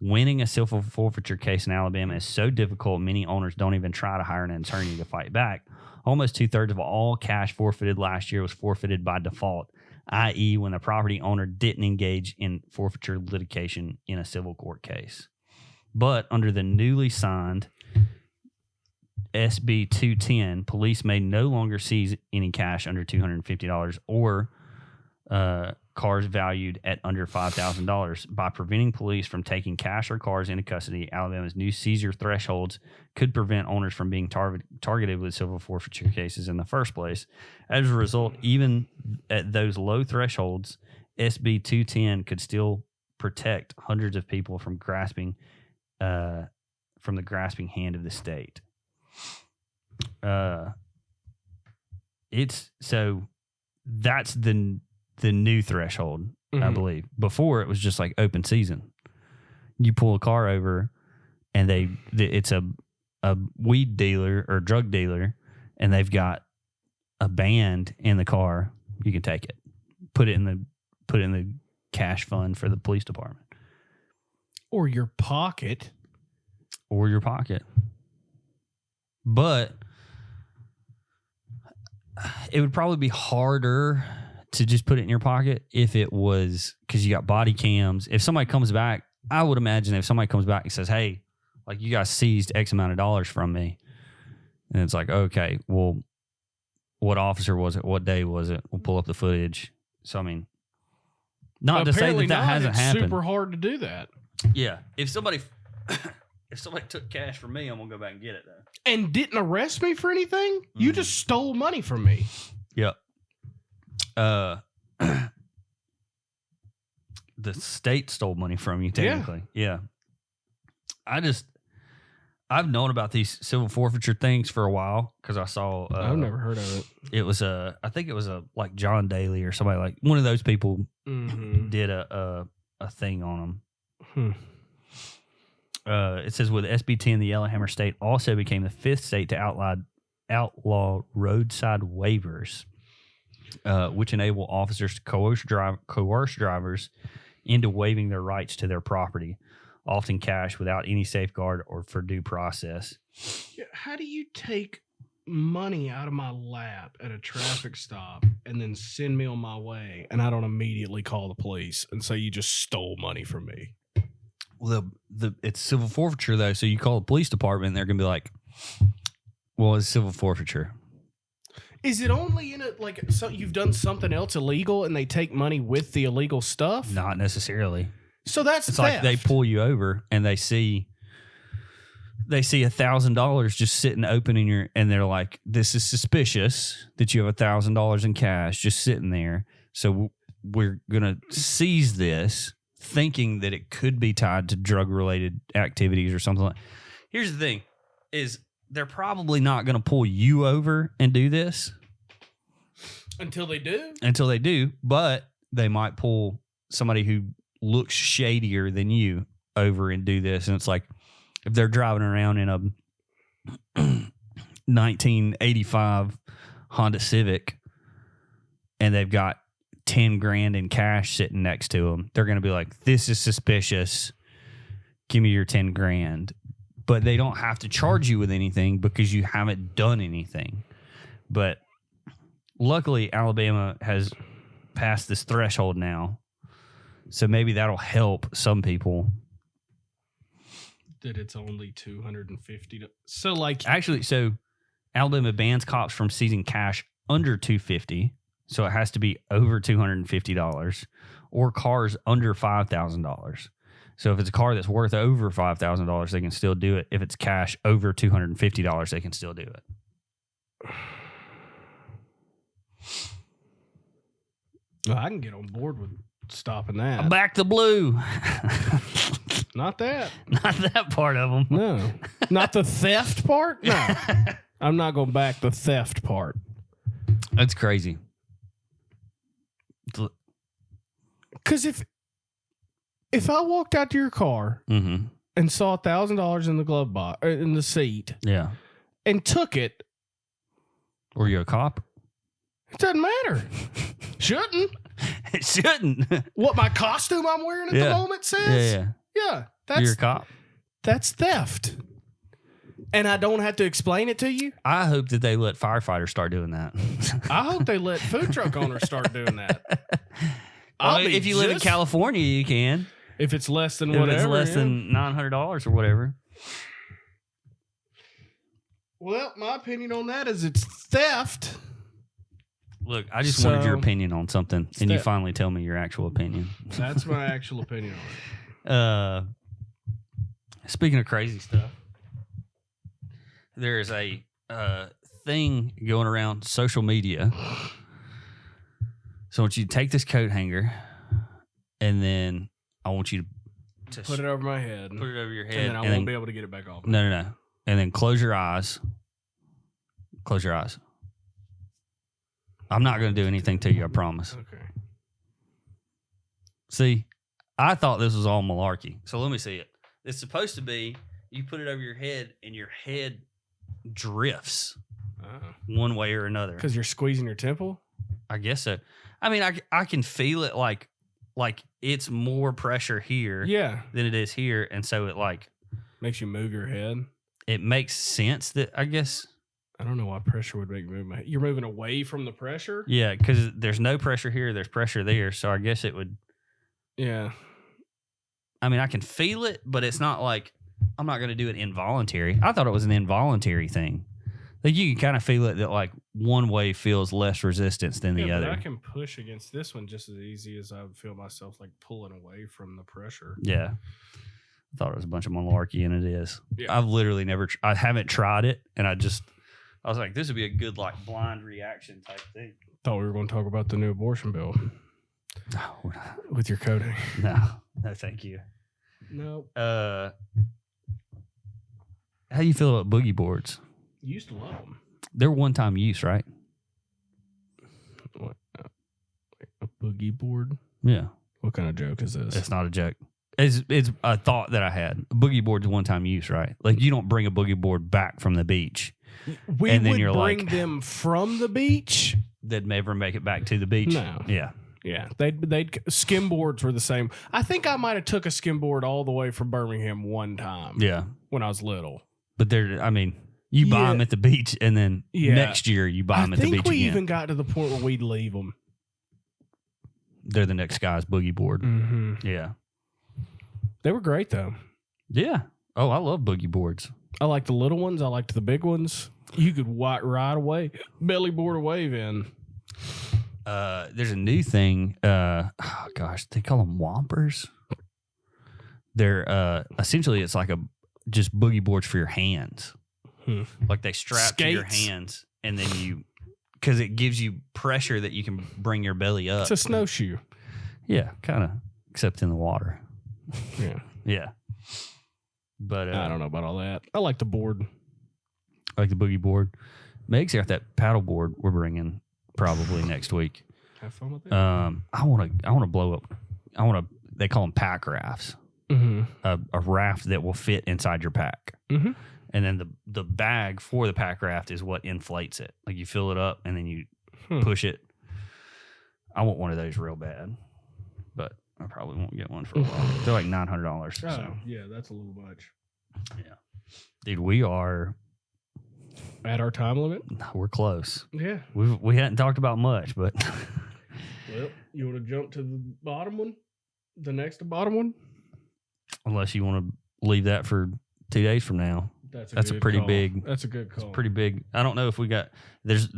Winning a civil forfeiture case in Alabama is so difficult, many owners don't even try to hire an attorney to fight back. Almost 2/3 of all cash forfeited last year was forfeited by default, i.e. when the property owner didn't engage in forfeiture litigation in a civil court case. But under the newly signed SB 210, police may no longer seize any cash under $250 or cars valued at under $5,000. By preventing police from taking cash or cars into custody, Alabama's new seizure thresholds could prevent owners from being targeted with civil forfeiture cases in the first place. As a result, even at those low thresholds, SB 210 could still protect hundreds of people from grasping from the grasping hand of the state. That's the new threshold, I believe. Before it was just like open season. You pull a car over, and it's a weed dealer or drug dealer, and they've got a band in the car. You can take it, put it in the cash fund for the police department, or your pocket. But it would probably be harder to just put it in your pocket if it was, because you got body cams. If somebody comes back, I would imagine if somebody comes back and says, hey, like, you guys seized X amount of dollars from me. And it's like, okay, well, what officer was it? What day was it? We'll pull up the footage. So, I mean, not to say that hasn't happened. It's super hard to do that. Yeah. If somebody took cash from me, I'm going to go back and get it, though. And didn't arrest me for anything? You just stole money from me. Yep. The state stole money from you, technically. Yeah. I've known about these civil forfeiture things for a while because I saw. I've never heard of it. It was I think it was like John Daly or somebody, like one of those people did a thing on them. It says with SB 10, the Yellowhammer State also became the 5th state to outlaw roadside waivers, which enable officers to coerce drivers into waiving their rights to their property, often cash, without any safeguard or for due process. Yeah, how do you take money out of my lap at a traffic stop and then send me on my way, and I don't immediately call the police and say you just stole money from me? Well, it's civil forfeiture, though, so you call the police department, and they're going to be like, well, it's civil forfeiture. Is it only in so you've done something else illegal and they take money with the illegal stuff? Not necessarily. So it's theft. Like they pull you over and they see $1,000 just sitting open in your, and they're like, this is suspicious that you have $1,000 in cash just sitting there. So we're going to seize this, thinking that it could be tied to drug related activities or something like. Here's the thing is, they're probably not going to pull you over and do this. Until they do, but they might pull somebody who looks shadier than you over and do this. And it's like, if they're driving around in a 1985 Honda Civic and they've got $10,000 in cash sitting next to them, they're going to be like, this is suspicious. Give me your $10,000. but they don't have to charge you with anything because you haven't done anything. But luckily, Alabama has passed this threshold now, so maybe that'll help some people. That it's only $250. So like actually, so Alabama bans cops from seizing cash under $250, so it has to be over $250, or cars under $5,000. So if it's a car that's worth over $5,000, they can still do it. If it's cash over $250, they can still do it. Well, I can get on board with stopping that. Back the blue. Not that. Not that part of them. No. Not the theft part? No. I'm not going back the theft part. That's crazy. Because if I walked out to your car and saw $1,000 in the glove box, in the seat, and took it, were you a cop? It doesn't matter. Shouldn't. It shouldn't. What my costume I'm wearing at the moment says? Yeah. You're a cop. That's theft. And I don't have to explain it to you? I hope that they let firefighters start doing that. I hope they let food truck owners start doing that. If you live in California, you can. If it's less than whatever. If it's less than $900 or whatever. Well, my opinion on that is it's theft. Look, I just wanted your opinion on something, and you finally tell me your actual opinion. That's my actual opinion on it. Speaking of crazy stuff, there is a thing going around social media. So I want you to take this coat hanger, and then I want you to put it over my head. Put it over your head. And then I won't be able to get it back off. No. And then close your eyes. Close your eyes. I'm not going to do anything to you, I promise. Okay. See, I thought this was all malarkey. So let me see it. It's supposed to be you put it over your head and your head drifts one way or another. Because you're squeezing your temple? I guess so. I mean, I can feel it like it's more pressure here than it is here. And so it makes you move your head. It makes sense that, I guess. I don't know why pressure would make you move my head. You're moving away from the pressure? Yeah, because there's no pressure here. There's pressure there. So I guess it would. Yeah. I mean, I can feel it, but it's not like I'm not going to do it involuntary. I thought it was an involuntary thing. Like you can kind of feel it that one way feels less resistance than the other. But I can push against this one just as easy as I would feel myself pulling away from the pressure. Yeah. I thought it was a bunch of malarkey, and it is. Yeah. I've literally I haven't tried it, and I was like, this would be a good blind reaction type thing. Thought we were going to talk about the new abortion bill. No, with your coding. No, thank you. No. How do you feel about boogie boards? You used to love them. They're one-time use, right? What? A boogie board? Yeah. What kind of joke is this? It's not a joke. It's a thought that I had. A boogie board's one-time use, right? Like you don't bring a boogie board back from the beach. We would bring them from the beach. They'd never make it back to the beach. No. Yeah. Yeah. They'd skim boards were the same. I think I might have took a skim board all the way from Birmingham one time. Yeah. When I was little. But you buy them at the beach, and then next year you buy them at the beach again. I think we even got to the point where we'd leave them. They're the next guy's boogie board. Mm-hmm. Yeah. They were great, though. Yeah. Oh, I love boogie boards. I like the little ones. I liked the big ones. You could ride away, belly board a wave in. There's a new thing. They call them Whompers. They're essentially it's like just boogie boards for your hands. Like they strap to your hands, and then because it gives you pressure that you can bring your belly up. It's a snowshoe. Yeah, kind of, except in the water. Yeah. Yeah. But I don't know about all that. I like the board. I like the boogie board. Meg's got that paddle board we're bringing probably next week. Have fun with it. I want to blow up. They call them pack rafts. Mm-hmm. A raft that will fit inside your pack. Mm-hmm. And then the bag for the pack raft is what inflates it. Like you fill it up and then you push it. I want one of those real bad, but I probably won't get one for a while. They're like $900. Oh, yeah, that's a little much. Yeah. Dude, we are at our time limit. We're close. Yeah. We hadn't talked about much, but well, you want to jump to the bottom one? The next bottom one? Unless you want to leave that for 2 days from now. That's a pretty call. big. That's a good call. It's pretty big. I don't know if we got. There's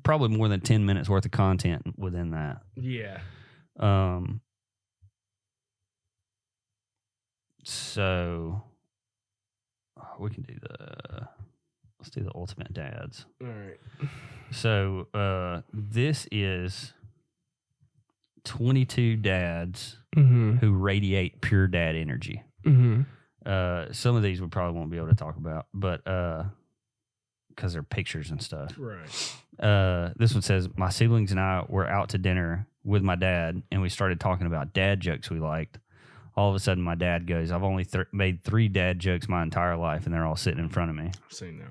probably more than 10 minutes worth of content within that. Yeah. So we can do let's do the ultimate dads. All right. So this is 22 dads who radiate pure dad energy. Some of these we probably won't be able to talk about, but because they're pictures and stuff. Right. This one says, my siblings and I were out to dinner with my dad, and we started talking about dad jokes we liked. All of a sudden, my dad goes, I've only made 3 dad jokes my entire life, and they're all sitting in front of me. I've seen that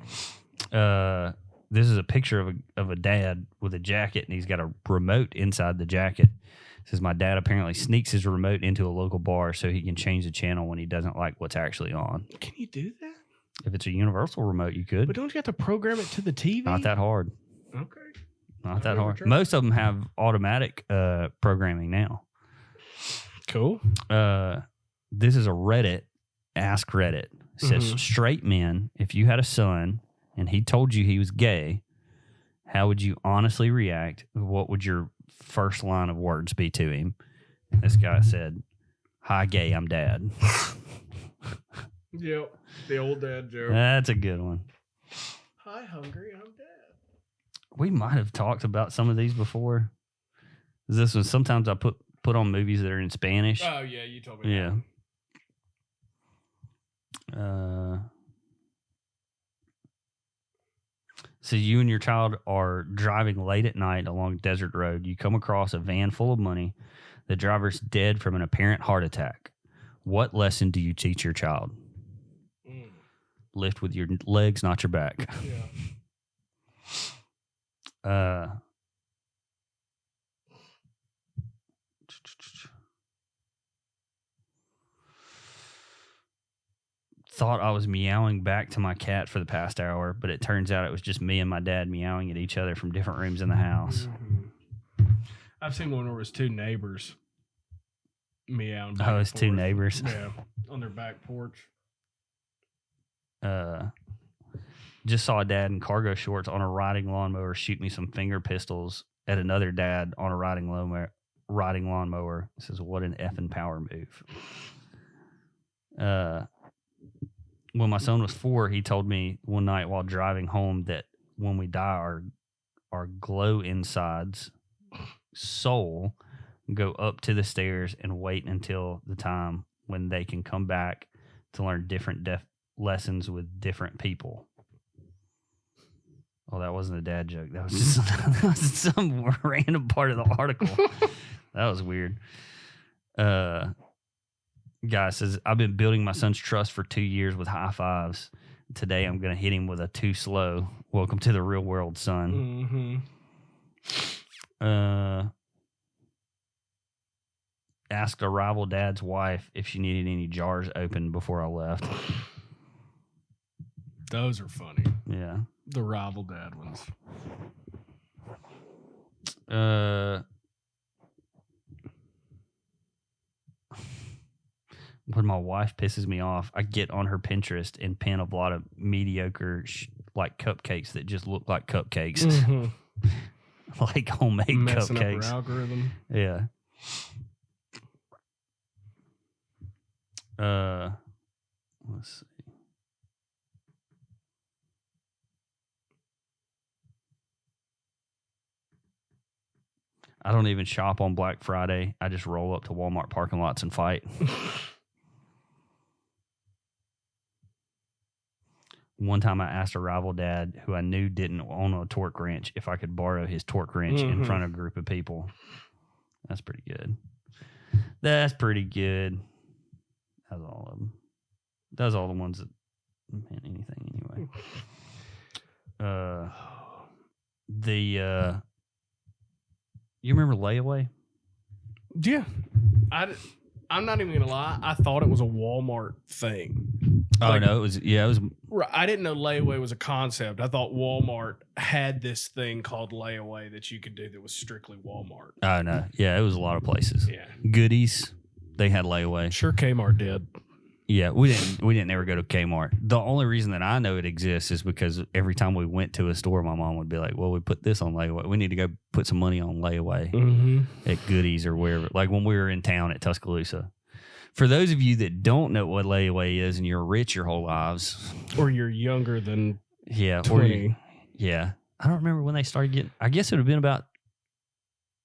one. This is a picture of a dad with a jacket, and he's got a remote inside the jacket. It says, my dad apparently sneaks his remote into a local bar so he can change the channel when he doesn't like what's actually on. Can you do that? If it's a universal remote, you could. But don't you have to program it to the TV? Not that hard. Okay. Not that hard. Most of them have automatic programming now. Cool. This is a Reddit. Ask Reddit. It says, straight men, if you had a son and he told you he was gay, how would you honestly react? What would your first line of words be to him? This guy said, hi, gay, I'm dad. Yep. The old dad joke. That's a good one. Hi, hungry, I'm dad. We might have talked about some of these before. This one, sometimes I put on movies that are in Spanish. Oh, yeah, you told me Yeah. So you and your child are driving late at night along a desert road. You come across a van full of money. The driver's dead from an apparent heart attack. What lesson do you teach your child? Lift with your legs, not your back. Yeah. Thought I was meowing back to my cat for the past hour, but it turns out it was just me and my dad meowing at each other from different rooms in the house. I've seen one where it was 2 neighbors meowing. Oh, it's 2 neighbors. Yeah, on their back porch. Just saw a dad in cargo shorts on a riding lawnmower shoot me some finger pistols at another dad on a riding lawnmower. It says, what an effing power move. When my son was 4, he told me one night while driving home that when we die, our glow insides soul go up to the stairs and wait until the time when they can come back to learn different lessons with different people. Oh, that wasn't a dad joke. That was just some random part of the article. That was weird. Guy says, I've been building my son's trust for 2 years with high fives. Today I'm going to hit him with a too slow. Welcome to the real world, son. Asked a rival dad's wife if she needed any jars opened before I left. Those are funny. Yeah. The rival dad ones. When my wife pisses me off, I get on her Pinterest and pin a lot of mediocre like cupcakes that just look like cupcakes. Like homemade messing cupcakes. Up her algorithm. Yeah. Let's see. I don't even shop on Black Friday. I just roll up to Walmart parking lots and fight. One time I asked a rival dad who I knew didn't own a torque wrench if I could borrow his torque wrench in front of a group of people. That's pretty good. That's pretty good. That's all of them. That's all the ones that meant anything anyway. You remember Layaway? Yeah. I'm not even going to lie. I thought it was a Walmart thing. Oh, no, it was. I didn't know layaway was a concept. I thought Walmart had this thing called layaway that you could do that was strictly Walmart. Oh, no. Yeah, it was a lot of places. Yeah. Goodies, they had layaway. Sure, Kmart did. Yeah, we didn't ever go to Kmart. The only reason that I know it exists is because every time we went to a store, my mom would be like, well, we put this on layaway. We need to go put some money on layaway at Goodies or wherever. Like when we were in town at Tuscaloosa. For those of you that don't know what layaway is and you're rich your whole lives. Or you're younger than 20. I don't remember when they started getting, I guess it would have been about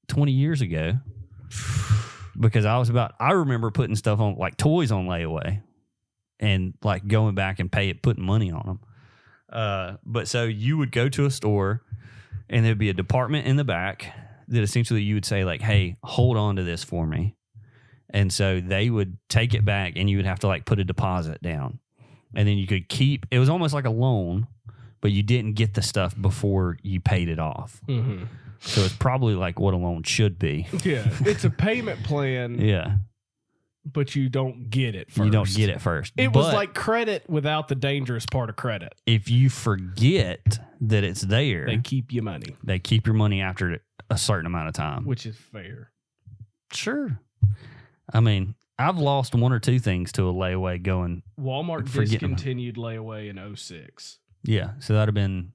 20 years ago. Because I remember putting stuff on, like toys on layaway. And like going back and putting money on them. But so you would go to a store and there'd be a department in the back that essentially you would say like, hey, hold on to this for me. And so they would take it back and you would have to like put a deposit down. And then you could keep, it was almost like a loan, but you didn't get the stuff before you paid it off. Mm-hmm. So it's probably like what a loan should be. Yeah. It's a payment plan. Yeah. But you don't get it first. You don't get it first. It was like credit without the dangerous part of credit. If you forget that it's there, they keep you money. They keep your money after a certain amount of time. Which is fair. Sure. I mean, I've lost one or two things to a layaway going. Walmart discontinued layaway in 2006. Yeah. So that would have been,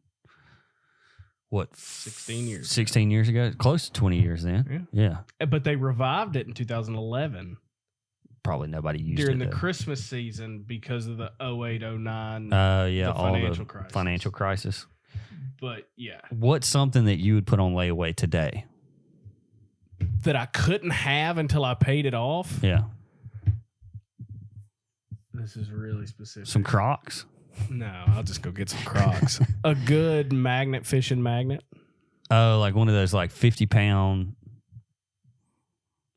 what? 16 years. 16 years ago? Close to 20 years then. Yeah. But they revived it in 2011. Probably nobody used during it. During the Christmas season because of the 08, 09 financial crisis. But yeah. What's something that you would put on layaway today? That I couldn't have until I paid it off? Yeah. This is really specific. Some Crocs? No, I'll just go get some Crocs. A good fishing magnet. Oh, like one of those like 50-pound.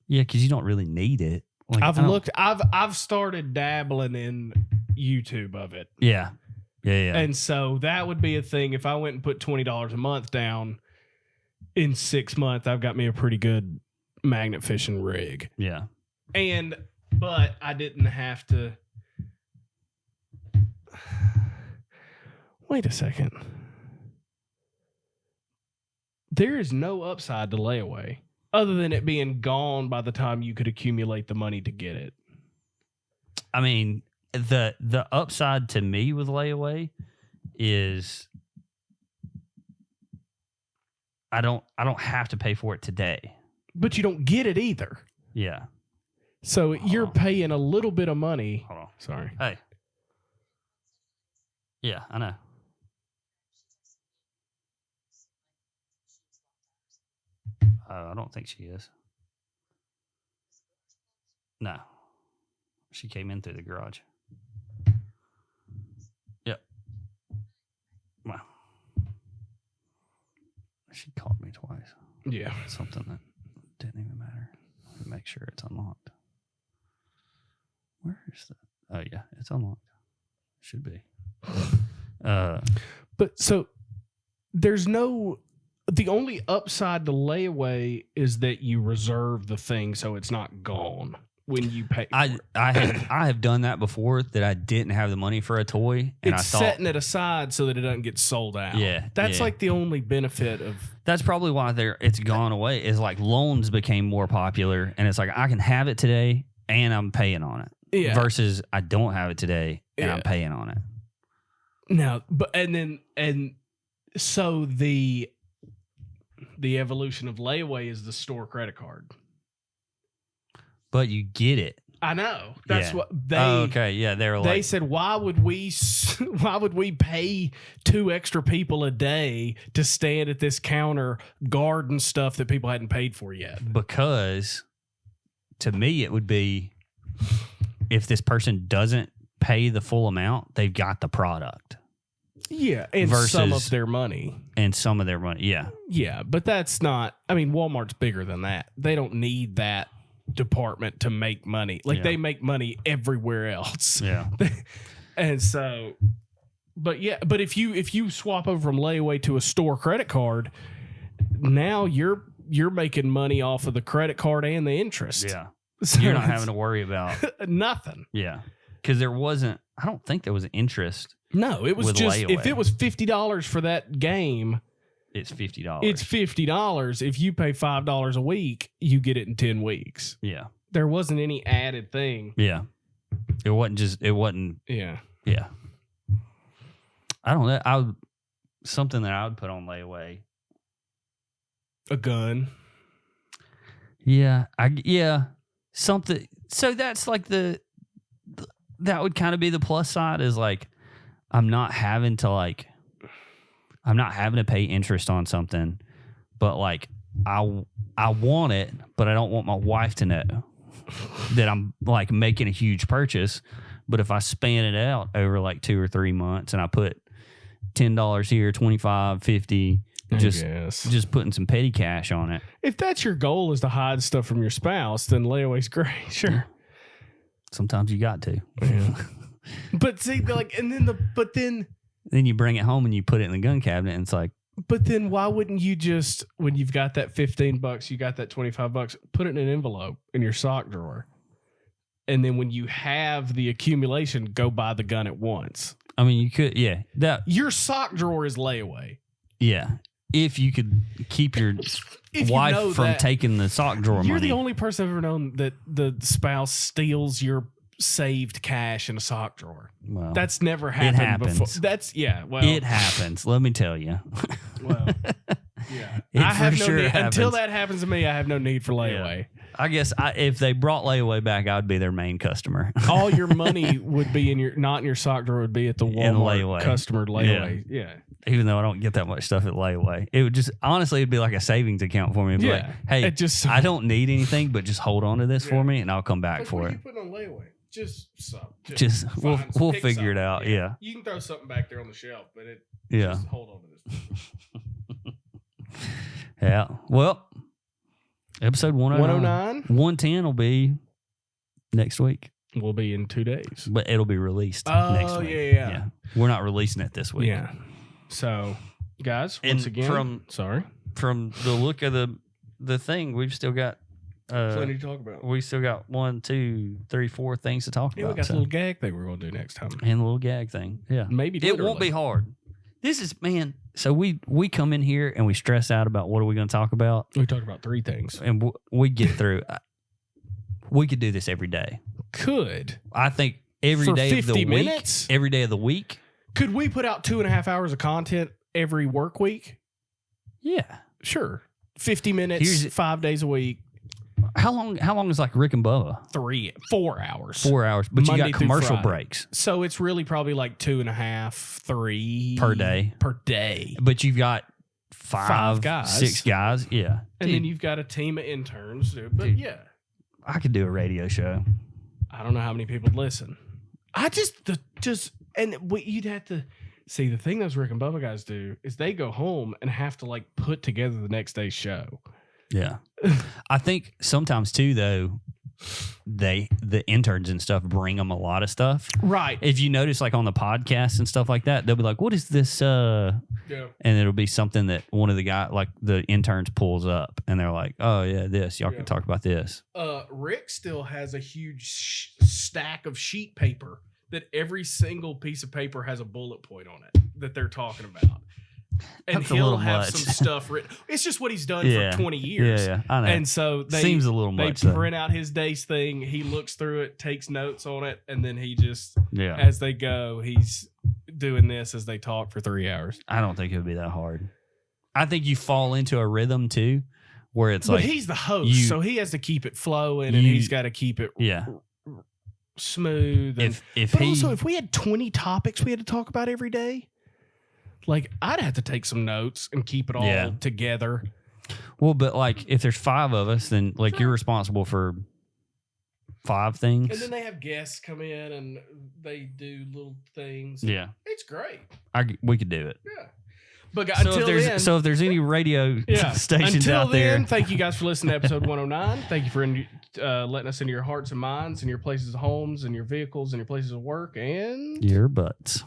Yeah, because you don't really need it. Like, I've started dabbling in YouTube of it. Yeah. And so that would be a thing. If I went and put $20 a month down, in 6 months, I've got me a pretty good magnet fishing rig. Yeah. But I didn't have to. Wait a second. There is no upside to layaway other than it being gone by the time you could accumulate the money to get it. I mean, the upside to me with layaway is I don't have to pay for it today. But you don't get it either. Yeah. So you're paying a little bit of money. Hold on. Sorry. Hey. Yeah, I know. I don't think she is. No. She came in through the garage. Yep. Wow. She called me twice. Yeah. Something that didn't even matter. Let me make sure it's unlocked. Where is that? Oh, yeah. It's unlocked. Should be. But so there's no... The only upside to layaway is that you reserve the thing so it's not gone when you pay for it. I have done that before that I didn't have the money for a toy. And it's setting it aside so that it doesn't get sold out. Yeah. That's like the only benefit of... That's probably why it's gone away is like loans became more popular and it's like I can have it today and I'm paying on it. Yeah. Versus I don't have it today and I'm paying on it. Now, so the evolution of layaway is the store credit card. But you get it. I know. That's what they. Oh, okay, yeah, they said, why would we pay 2 extra people a day to stand at this counter guarding stuff that people hadn't paid for yet? Because to me, it would be if this person doesn't pay the full amount, they've got the product. Yeah, and some of their money. Yeah. Yeah, but that's not... I mean, Walmart's bigger than that. They don't need that department to make money. They make money everywhere else. Yeah. And so... But if you swap over from layaway to a store credit card, now you're making money off of the credit card and the interest. Yeah. So you're not having to worry about... nothing. Yeah. because there wasn't. I don't think there was interest. No, it was just layaway. If it was $50 for that game, it's $50. It's $50. If you pay $5 a week, you get it in 10 weeks. Yeah, there wasn't any added thing. Yeah, it wasn't just. It wasn't. Yeah. I don't know. Something that I would put on layaway. A gun. Yeah, something. So that's like that would kind of be the plus side is like I'm not having to pay interest on something, but like I want it, but I don't want my wife to know that I'm like making a huge purchase. But if I span it out over like 2 or 3 months and I put $10 here, $25, $50, just putting some petty cash on it. If that's your goal is to hide stuff from your spouse, then layaway's great. Sure. Sometimes you got to. Yeah. But see, like, and then then you bring it home and you put it in the gun cabinet, and it's like. But then why wouldn't you just, when you've got that $15, you got that $25, put it in an envelope in your sock drawer, and then when you have the accumulation, go buy the gun at once. I mean, you could, yeah. Your sock drawer is layaway. Yeah. If you could keep your wife from taking the sock drawer money. You're the only person I've ever known that the spouse steals your saved cash in a sock drawer. Well, that's never happened before. It happens. Let me tell you. Well, yeah. I have no need. Until that happens to me, I have no need for layaway. Yeah. I guess if they brought layaway back, I would be their main customer. All your money would be not in your sock drawer, would be at the Walmart customer layaway. Yeah. Even though I don't get that much stuff at layaway, it would just honestly it'd be like a savings account for me. It'd be like, hey, I don't need anything, but just hold on to this for me, and I'll come back for it. What are you putting on layaway? Just we'll figure it out. Yeah. You can throw something back there on the shelf, but just hold on to this. Yeah. Well, episode 109. 110 will be next week. We'll be in 2 days. But it'll be released next week. Yeah. We're not releasing it this week. Yeah. So, guys, once again, from the look of the thing, we've still got plenty to talk about. We still got 1, 2, 3, 4 things to talk about. We got a little gag thing we're going to do next time. And a little gag thing. Yeah. Maybe it won't be hard. This is, man, so we come in here and we stress out about what are we going to talk about. We talk about 3 things. And we get through. We could do this every day. Could. I think every day of the week. Minutes? Every day of the week. Could we put out 2.5 hours of content every work week? Yeah. Sure. 50 minutes, 5 days a week. How long is like Rick and Bubba? 4 hours. 4 hours. But Monday you got commercial breaks. So it's really probably like 2.5, 3 per day. But you've got 5 guys. 6 guys. Yeah. And then you've got a team of interns. But yeah. I could do a radio show. I don't know how many people would listen. You'd have to see the thing those Rick and Bubba guys do is they go home and have to like put together the next day's show. Yeah. I think sometimes too, though, the interns and stuff bring them a lot of stuff. Right. If you notice, like on the podcast and stuff like that, they'll be like, what is this? Yeah. And it'll be something that one of the guys, like the interns pulls up and they're like, oh yeah, this, y'all can talk about this. Rick still has a huge stack of sheet paper that every single piece of paper has a bullet point on it that they're talking about. And That's he'll have some stuff written. It's just what he's done for 20 years. Yeah, I know. And so seems a little much. They print out his day's thing. He looks through it, takes notes on it, and then he just, as they go, he's doing this as they talk for 3 hours. I don't think it would be that hard. I think you fall into a rhythm too, where it's but he's the host, so he has to keep it flowing, and he's got to keep it smooth. And, if we had 20 topics we had to talk about every day, like I'd have to take some notes and keep it all together. Well, but like if there's 5 of us, then like you're responsible for 5 things. And then they have guests come in and they do little things. Yeah. It's great. We could do it. Yeah. But if there's any radio stations out there. Thank you guys for listening to episode 109. Thank you for letting us into your hearts and minds and your places of homes and your vehicles and your places of work and your butts.